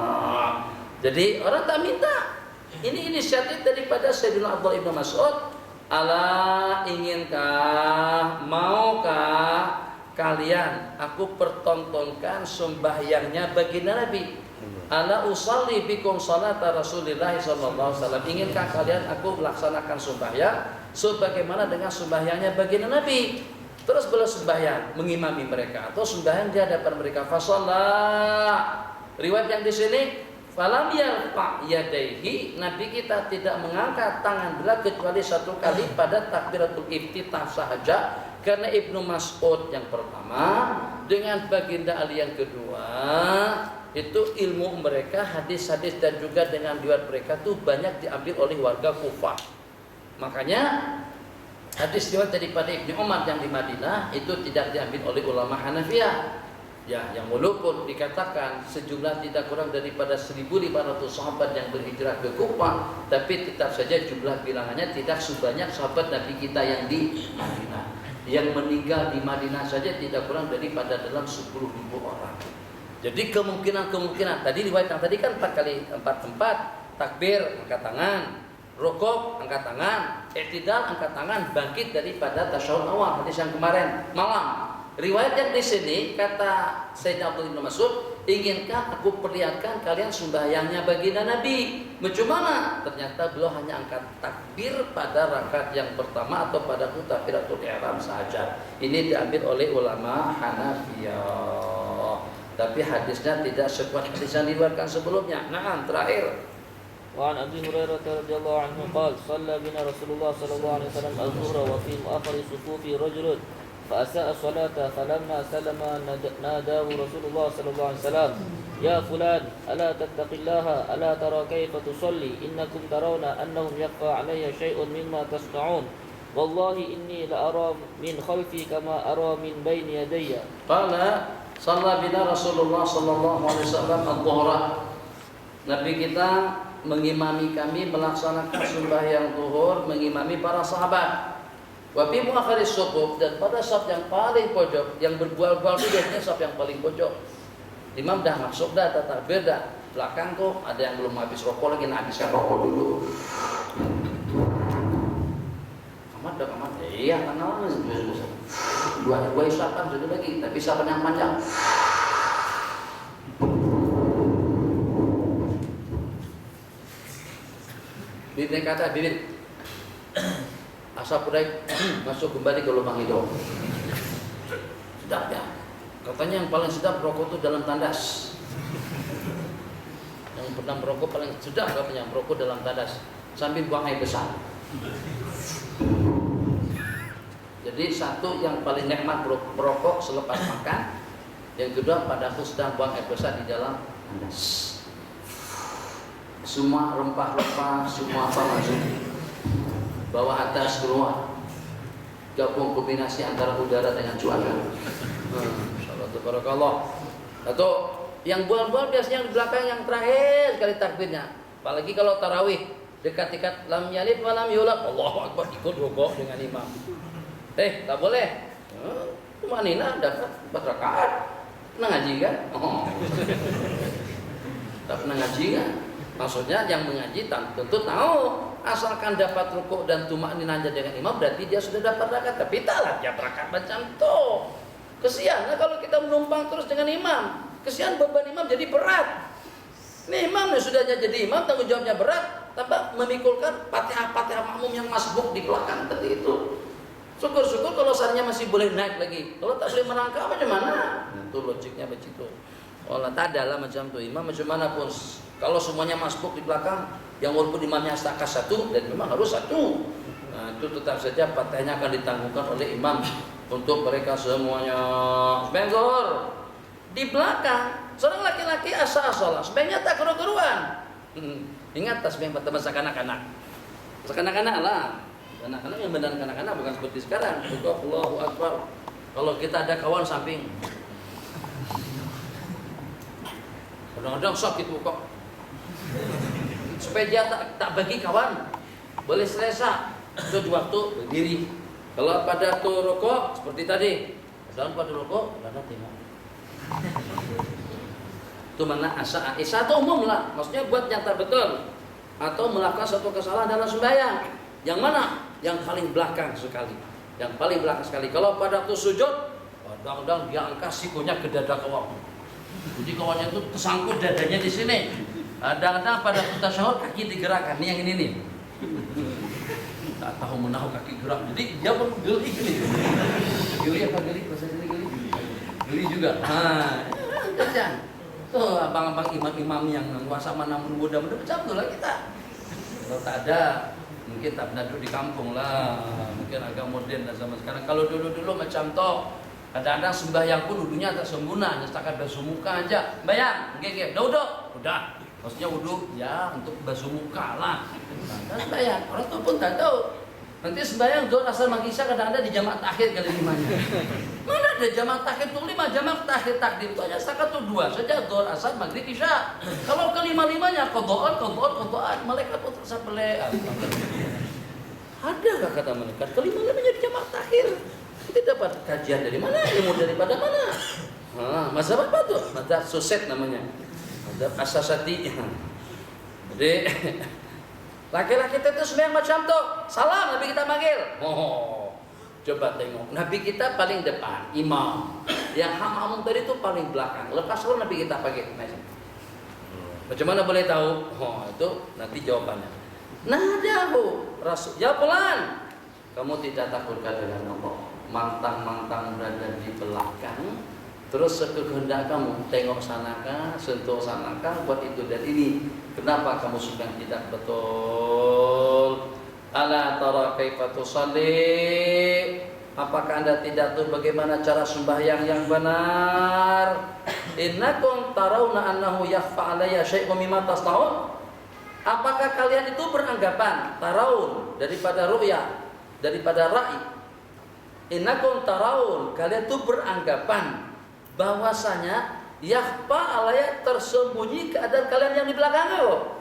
Jadi orang tak minta. Ini inisiatif daripada Sayyidina Abdullah bin Mas'ud. Ala inginkah, maukah kalian aku pertontonkan sembahyangnya baginda Nabi? Ala usalli bikum salata Rasulillah sallallahu alaihi wasallam. Inginkah kalian aku melaksanakan sembahyang sebagaimana dengan sembahyangnya baginda Nabi? Terus beliau sembahyang mengimami mereka atau sembahyang di hadapan mereka. Fasallah. Riwayat yang di sini falam yarfa yadaihi, Nabi kita tidak mengangkat tangan beliau kecuali satu kali pada takbiratul iftitah sahaja, karena Ibnu Mas'ud yang pertama dengan baginda Ali yang kedua itu ilmu mereka hadis-hadis dan juga dengan riwayat mereka tuh banyak diambil oleh warga Kufah. Makanya hadis riwayat daripada Ibnu Umar yang di Madinah itu tidak diambil oleh ulama Hanafiyah. Ya, yang walaupun dikatakan sejumlah tidak kurang daripada 1.500 sahabat yang berhijrah ke Kufah, tapi tetap saja jumlah bilangannya tidak sebanyak sahabat Nabi kita yang di Madinah. Yang meninggal di Madinah saja tidak kurang daripada dalam 10.000 orang. Jadi kemungkinan tadi riwayat yang tadi kan 4 tempat, takbir angkat tangan, rukuk angkat tangan, i'tidal angkat tangan, bangkit daripada tasyahud awal hadis yang kemarin malam. Riwayat yang di sini kata Sayyidina Abdullah bin Mas'ud, inginkah aku perlihatkan kalian sembahyangnya baginda Nabi? Bagaimana? Ternyata beliau hanya angkat takbir pada rakaat yang pertama atau pada takbiratul ihram saja. Ini diambil oleh ulama Hanafiyah. Tapi hadisnya tidak sekuat hadis yang diriwayatkan sebelumnya. Nah, terakhir. وعن أبي هريرة رضي الله عنه قال صلى بنا رسول الله صلى الله عليه وسلم الظهر وفي مؤخر الصفوف رجل فأساء الصلاة فلما سلم ناداه رسول الله صلى الله عليه وسلم يا فلان ألا تتق الله ألا ترى كيف تصلي إنكم ترون أنهم يخفى علي شيء مما تصنعون والله إني لأرى من خلفي كما أرى من بين يدي. قال صلى بنا رسول الله صلى الله عليه وسلم الظهر. Nabi kita mengimami kami melaksanakan sembahyang zuhur, mengimami para sahabat. Wa fi muakhiris shufuf, dan pada saf yang paling pojok, yang berbual-bual itu biasanya saf yang paling pojok. Imam dah masuk dah, takbir dah. Belakang tuh ada yang belum habis rokok lagi, habiskan rokok dulu. Amat. Iya, karena dua isapan sudah lagi, tapi isapan yang panjang. Bibir kata bibir. Asap udah masuk kembali ke lubang hidung. Sedap ya. Katanya yang paling sedap rokok itu dalam tandas. Yang pernah merokok paling sedap katanya merokok dalam tandas sambil buang air besar. Jadi satu yang paling nikmat merokok selepas makan, yang kedua pada aku sedang buang air besar di dalam tandas. Semua rempah-rempah, semua apa masuk bawah atas keluar, gabung kombinasi antara udara dengan cuaca. Barakallah. Atau yang bual-bual biasanya yang di belakang yang terakhir sekali takbirnya. Apalagi kalau tarawih dekat-dekat lam yalid wa lam yulad, Allahu akbar ikut rukuk dengan imam. Tak boleh. Cuma nina dapat 4 rakaat. Pernah ngaji kan? Tak pernah ngaji kan? Maksudnya yang mengaji tentu tahu, asalkan dapat rukuk dan tumakninahnya dengan imam berarti dia sudah dapat rakaat. Tapi taklah tiap rakaat macam tuh. Kesian kalau kita menumpang terus dengan imam. Kesian beban imam jadi berat. Nih imam sudah jadi imam, tanggung jawabnya berat, tambah memikulkan Fatihah makmum yang masbuk di belakang tadi itu. Syukur-syukur kalau seandainya masih boleh naik lagi. Kalau tak boleh merangkak macam mana? Itu logiknya begitu. Allah tak adalah macam tu imam macam mana pun. Kalau semuanya masbuk di belakang, yang walaupun imamnya takas satu dan memang harus satu, nah, itu tetap saja Fatihahnya akan ditanggungkan oleh imam untuk mereka semuanya. Sembahyang zuhur di belakang, seorang laki-laki asal-asalan, sembahyangnya tak keru-keruan. Ingat tasbih masa kanak-kanak. Sekanak-kanak lah. Anak-anak yang benar kanak-kanak bukan seperti sekarang. Allahu Akbar. Kalau kita ada kawan samping, kadang-kadang sakit kok. Supaya dia tak bagi kawan, boleh selesa itu waktu berdiri. Kalau pada tu rukuk seperti tadi, dalam pada rukuk ada tengok. Itu mana asa itu umum lah, maksudnya buat nyata betul atau melakukan satu kesalahan dalam sembahyang. Yang mana? Yang paling belakang sekali. Yang paling belakang sekali. Kalau pada tu sujud, kadang-kadang dia angkat sikunya ke dada kawan. Jadi kawannya itu tersangkut dadanya di sini. Kadang-kadang pada tasyahud kaki digerakkan. Ini yang ini nih. Tak tahu menahu kaki gerak. Jadi dia pun geli. Geli apa geli? Bahasa sini geli. Geli juga. Jangan. Tuh abang-abang imam-imam yang kuasa mana muda-muda macam tu lah kita. Kalau tak ada, mungkin tak pernah duduk di kampung lah. Mungkin agak modern dan zaman sekarang. Kalau dulu-dulu macam tu, kadang-kadang sembahyang pun wudunya tak sempurna, hanya setakat basuh muka aja. Bayang, udah. Maksudnya wudu ya untuk basuh muka lah. Dan sembahyang, orang tu pun tak tahu. Nanti sembahyang zuhur asar maghrib isya kadang-kadang di jamaah takhir kali 5-nya. Mana ada jamaah takhir tu 5, jamaah takhir takdim itu hanya setakat tu 2 saja, zuhur asar maghrib isya. Kalau ke 5-5-nya qadaan, malaikat pun terasa pelik. Adakah kata malaikat ke 5-5-nya di jamaah takhir? Kita dapat kajian dari mana? Ilmu daripada mana? Mazhab apa tuh? Mazhab Suset namanya. Mazhab Asasati. Jadi laki-laki itu sembahyang macam tu. Salam Nabi kita panggil. Coba tengok. Nabi kita paling depan, imam. Yang makmum tadi itu paling belakang. Lepas salam Nabi kita panggil. Macam mana boleh tahu? Itu nanti jawabannya. Nadahu Rasul. Ya pelan. Kamu tidak takut dengan Allah. Mantang-mantang berada di belakang. Terus sekehendak kamu tengok sanakah, sentuh sanakah, buat itu dan ini. Kenapa kamu sudah tidak betul? Ala tara kaifa tusalli? Apakah Anda tidak tahu bagaimana cara sembahyang yang benar? Innakum tarawna annahu yakhfa alayya syai'un mimma tasnaun? Apakah kalian itu beranggapan taraun daripada ru'ya, daripada ra'i? Innakum tarawun, kalian itu beranggapan bahwasanya yakhfa alayya tersembunyi keadaan kalian yang di belakang aku.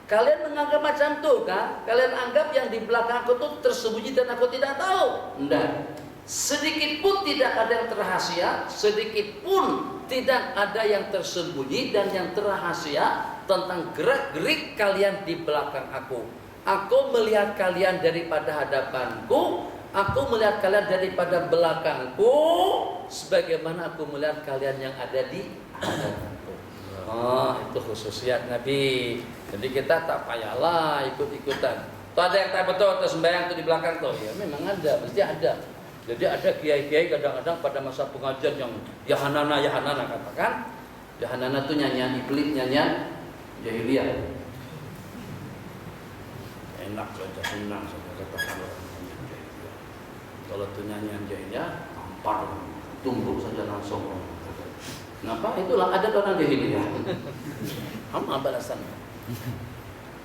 Kalian menganggap macam tu kan? Kalian anggap yang di belakang aku tu tersembunyi dan aku tidak tahu. Enggak. Sedikit pun tidak ada yang terrahasia, sedikit pun tidak ada yang tersembunyi dan yang terrahasia tentang gerak-gerik kalian di belakang aku. Aku melihat kalian daripada hadapanku, aku melihat kalian daripada belakangku, sebagaimana aku melihat kalian yang ada di hadapanku. Itu khususiat Nabi. Jadi kita tak payahlah ikut-ikutan. Tuh ada yang tak betul terus sembahyang tuh di belakang tuh. Ya memang ada, mesti ada. Jadi ada kiai-kiai kadang-kadang pada masa pengajian yang Yahanana katakan. Yahanana tuh nyanyian iblis, nyanyian jahiliyah. Enak saja, senang saja katakan orang nyanyian jahiliyah. Kalau tuh nyanyian jahiliyah, tampar, tumbuk saja langsung. Kenapa? Itulah ada orang jahiliyah. Apa balasannya?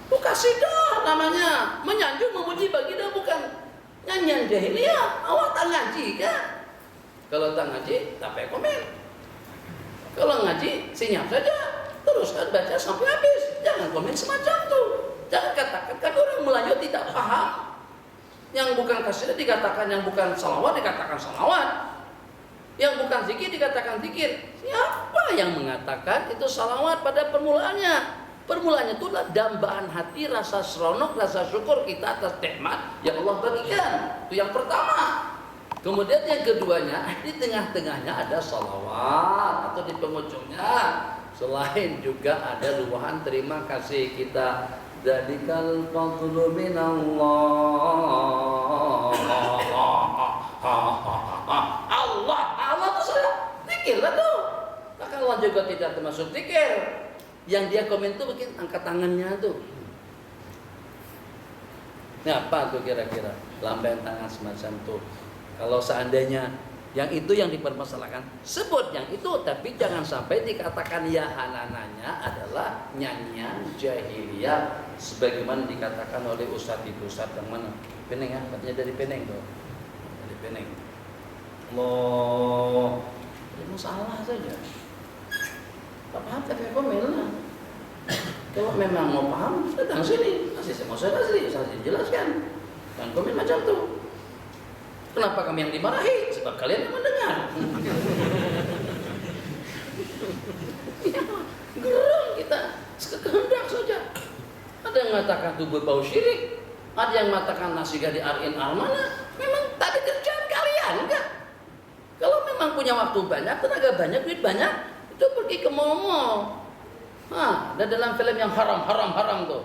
Itu kasidah namanya, menyanjung memuji baginda, bukan nyanyian jahiliyah. Awak tak ngaji kan? Kalau tak ngaji, tak payah komen. Kalau ngaji, senyap saja. Teruskan baca sampai habis. Jangan komen semacam itu. Jangan katakan, kan orang Melayu tidak paham. Yang bukan kasidah dikatakan, yang bukan salawat dikatakan salawat. Yang bukan zikir dikatakan zikir. Siapa yang mengatakan itu salawat pada permulaannya? Permulaannya itulah dambaan hati, rasa seronok, rasa syukur kita atas nikmat yang Allah bagikan. Itu yang pertama. Kemudian yang keduanya, di tengah-tengahnya ada salawat atau di penghujungnya. Selain juga ada luahan terima kasih kita. Dzalika fadlu minallah. Allah itu sudah zikir lah tuh. Maka Allah juga tidak termasuk zikir. Yang dia komen tuh bikin angkat tangannya tuh. Ini apa tuh kira-kira? Lambaian tangan semacam tuh. Kalau seandainya yang itu yang dipermasalahkan, sebut yang itu, tapi jangan sampai dikatakan yahanananya adalah nyanyian jahiliyah sebagaimana dikatakan oleh ustadz itu. Ustadz yang mana? Peneng ya, katanya dari Peneng tuh. Dari Peneng. Allah, ini salah saja. Tak paham tapi komen lah. Kalau memang mau paham, datang sini. Saya mau saya jelaskan. Dan komen macam tu. Kenapa kami yang dimarahi? Sebab kalian yang mendengar. Ya, geram kita sekehendak saja. Ada yang mengatakan tubuh bau syirik, ada yang mengatakan nasi gadi arin armana. Memang tadi kerjaan kalian enggak? Kalau memang punya waktu banyak, tenaga banyak, duit banyak, itu pergi ke mall. Ada dalam film yang haram tuh.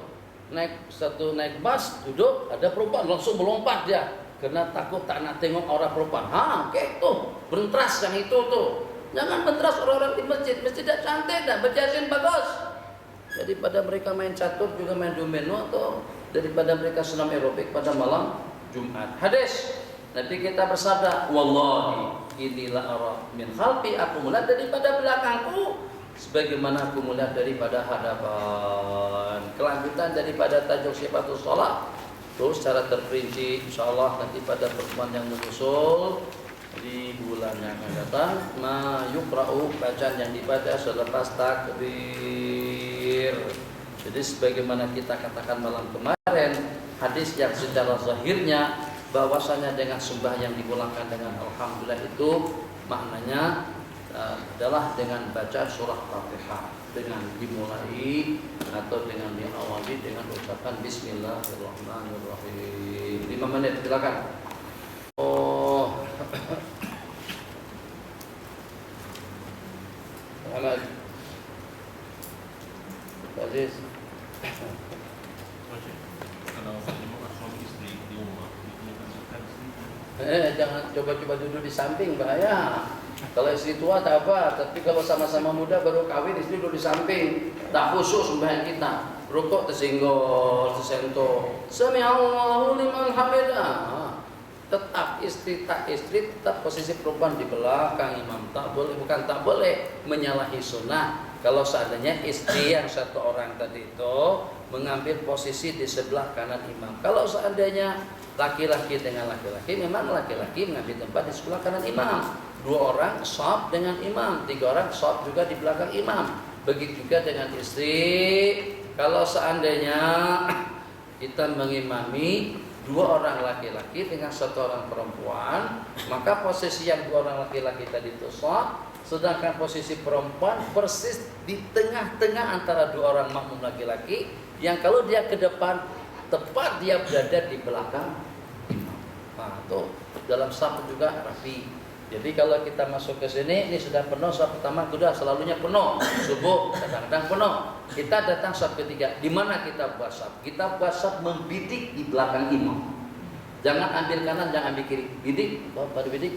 naik bus, duduk, ada perempuan langsung melompat dia karena takut tak nak tengok orang perempuan. Kayak tuh, bentras yang itu tuh. Jangan bentras orang-orang di masjid dah cantik dah, berjasin bagus. Daripada mereka main catur juga main domino atau daripada mereka senam aerobik pada malam Jumat. Hadis Nabi kita bersabda, wallahi inilah ara min khalfi, aku melihat daripada belakangku sebagaimana aku melihat daripada hadapan. Kelanjutan daripada tajuk sifatus shalah terus secara terperinci insyaallah nanti pada pertemuan yang menyusul di bulan yang akan datang. Ma yuqra'u, bacaan yang dibaca selepas takbir. Jadi sebagaimana kita katakan malam kemarin, hadis yang secara zahirnya bahwasanya dengan sembahyang dipulangkan dengan alhamdulillah itu maknanya adalah dengan baca surah Fatihah, dengan dimulai atau dengan diawali dengan ucapan Bismillahirrahmanirrahim. 5 menit silakan. Ahmad Aziz, kalau suami istri di rumah jangan coba-coba duduk di samping, bahaya. Kalau istri tua tak apa, tapi kalau sama-sama muda baru kawin istri duduk di samping, tak khusus sembahyang kita. Rukuk tersenggol, tersentuh. Sami'allahu liman hamidah. Tetap istri tetap posisi perempuan di belakang imam. Tak boleh, bukan tak boleh menyalahi sunnah. Kalau seandainya istri yang satu orang tadi itu mengambil posisi di sebelah kanan imam. Kalau seandainya laki-laki dengan laki-laki, memang laki-laki mengambil tempat di sebelah kanan imam. 2 orang shaf dengan imam, 3 orang shaf juga di belakang imam. Begitu juga dengan istri. Kalau seandainya kita mengimami 2 orang laki-laki dengan 1 orang perempuan, maka posisi yang 2 orang laki-laki tadi itu shaf, sedangkan posisi perempuan persis di tengah-tengah antara 2 orang makmum laki-laki, yang kalau dia ke depan tepat dia berada di belakang imam. Nah, tuh dalam shaf juga rapi. Jadi kalau kita masuk ke sini, ini sudah penuh shaf pertama, sudah selalunya penuh. Subuh kadang-kadang penuh. Kita datang shaf ketiga. Di mana kita buat shaf? Kita buat shaf membidik di belakang imam. Jangan ambil kanan, jangan ambil kiri. Bidik, pada bidik,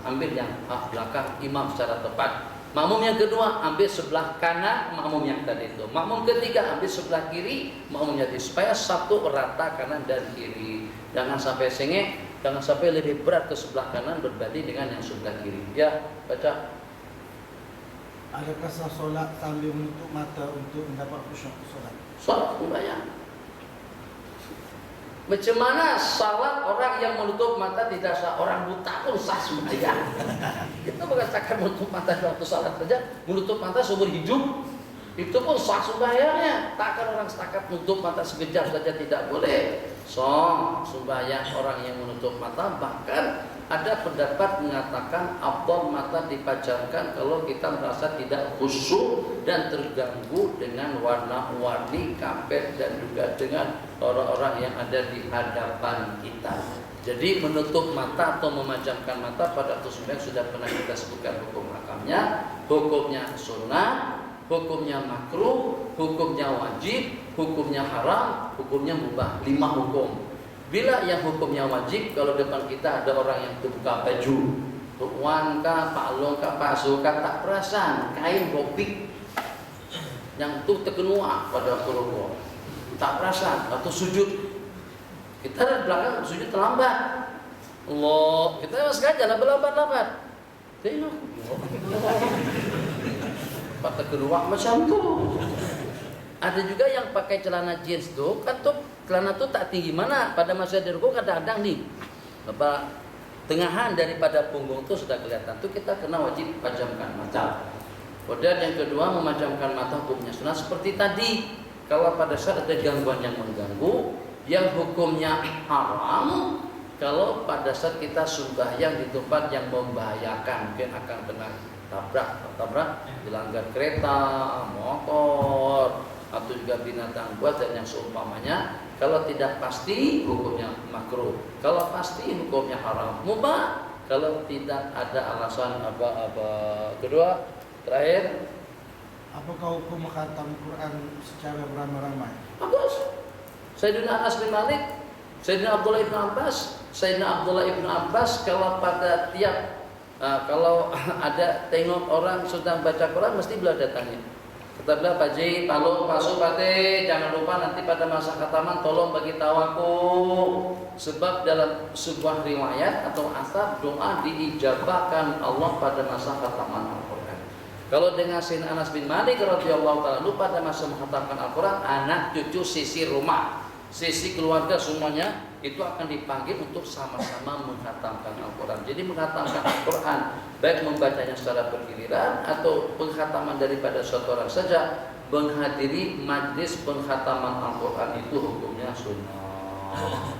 ambil yang belakang imam secara tepat. Makmum yang kedua ambil sebelah kanan makmum yang tadi itu. Makmum ketiga ambil sebelah kiri makmumnya tadi, supaya satu rata kanan dan kiri. Jangan sampai sengit, jangan sampai lebih berat ke sebelah kanan berbanding dengan yang sebelah kiri. Ya, baca. Adakah sah solat sambil menutup mata untuk mendapat khusyuk solat? Solat sembahyang. Macam mana salat orang yang menutup mata tidak sah? Orang buta pun sah sembahyang. Kita mengatakan menutup mata waktu salat saja, menutup mata seumur hidup itu pun sah sembahyangnya. Takkan orang setakat menutup mata sekejap saja tidak boleh. Sembahyang orang yang menutup mata. Bahkan ada pendapat mengatakan afdal mata dipejamkan kalau kita merasa tidak khusyuk dan terganggu dengan warna-warni kapet dan juga dengan orang-orang yang ada di hadapan kita. Jadi menutup mata atau memejamkan mata pada waktu sembahyang sudah pernah kita sebutkan hukum hakamnya. Hukumnya sunnah, hukumnya makruh, hukumnya wajib, hukumnya haram, hukumnya mubah. 5 hukum. Bila yang hukumnya wajib, kalau depan kita ada orang yang terbuka baju, tuan kah, Pak Long kah, Pak Su kah, tak perasan, kain bopik yang tu terkenua pada waktu rukuk, tak perasan, atau sujud. Kita di belakang sujud terlambat. Allah, kita sengaja lah berlambat-lambat. Tengok. Patah kedua macam tu. Ada juga yang pakai celana jeans tu, kan tu celana tu tak tinggi mana. Pada masa di rukuk kadang-kadang nih, tengahan daripada punggung tu sudah kelihatan. Tu kita kena wajib pejamkan mata. Kemudian yang kedua memejamkan mata hukumnya sunnah seperti tadi. Kalau pada saat ada gangguan yang mengganggu, yang hukumnya haram. Kalau pada saat kita sembahyang di tempat yang membahayakan, mungkin akan kena tabrak, dilanggar kereta, motor, atau juga binatang buas dan yang seumpamanya. Kalau tidak pasti hukumnya makruh, kalau pasti hukumnya haram, mubah. Kalau tidak ada alasan apa-apa. Kedua, terakhir Apakah hukum menghatam Quran secara beramai-ramai? Bagus. Sayyidina Anas bin Malik, Sayyidina Abdullah ibn Abbas, kalau pada tiap kalau ada tengok orang sedang baca Quran mesti beliau datangi. Kata beliau, Pak Ji, Palu, Pasu, Pate, jangan lupa nanti pada masa khataman tolong bagi tahu aku. Sebab dalam sebuah riwayat atau asar doa diijabahkan Allah pada masa khataman Al-Quran. Kalau dengan Sayyidina Anas bin Malik radhiyallahu taala pada masa menghatamkan Al-Quran, anak, cucu, sisi rumah, sisi keluarga semuanya itu akan dipanggil untuk sama-sama menghatamkan Al-Quran. Jadi menghatamkan Al-Quran baik membacanya secara bergiliran atau penghataman daripada suatu orang saja, menghadiri majlis penghataman Al-Quran itu hukumnya sunnah.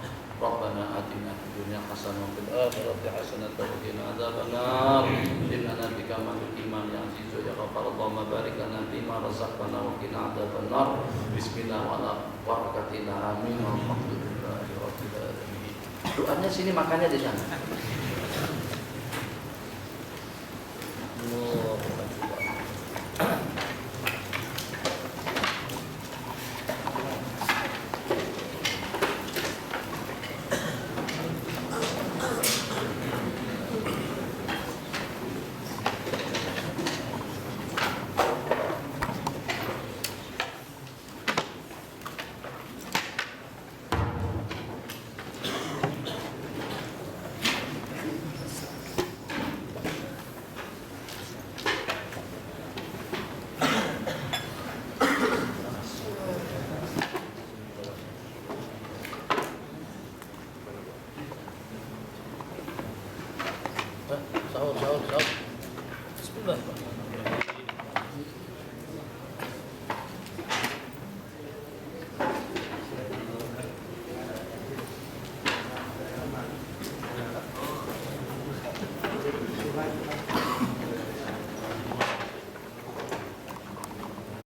Rabbana atina fid dunya hasanah wa fil akhirati hasanah wa qina adzabannar. Innana bika ma'al iman ya azizu ya ghafar. Allahumma barik lana fima razaqtana wa qina adzabannar. Bismillah wa ala barakatillah. Amin. Walhamdulillahi rabbil alamin. Doanya sini, makannya di sana. Sahur. Bismillah.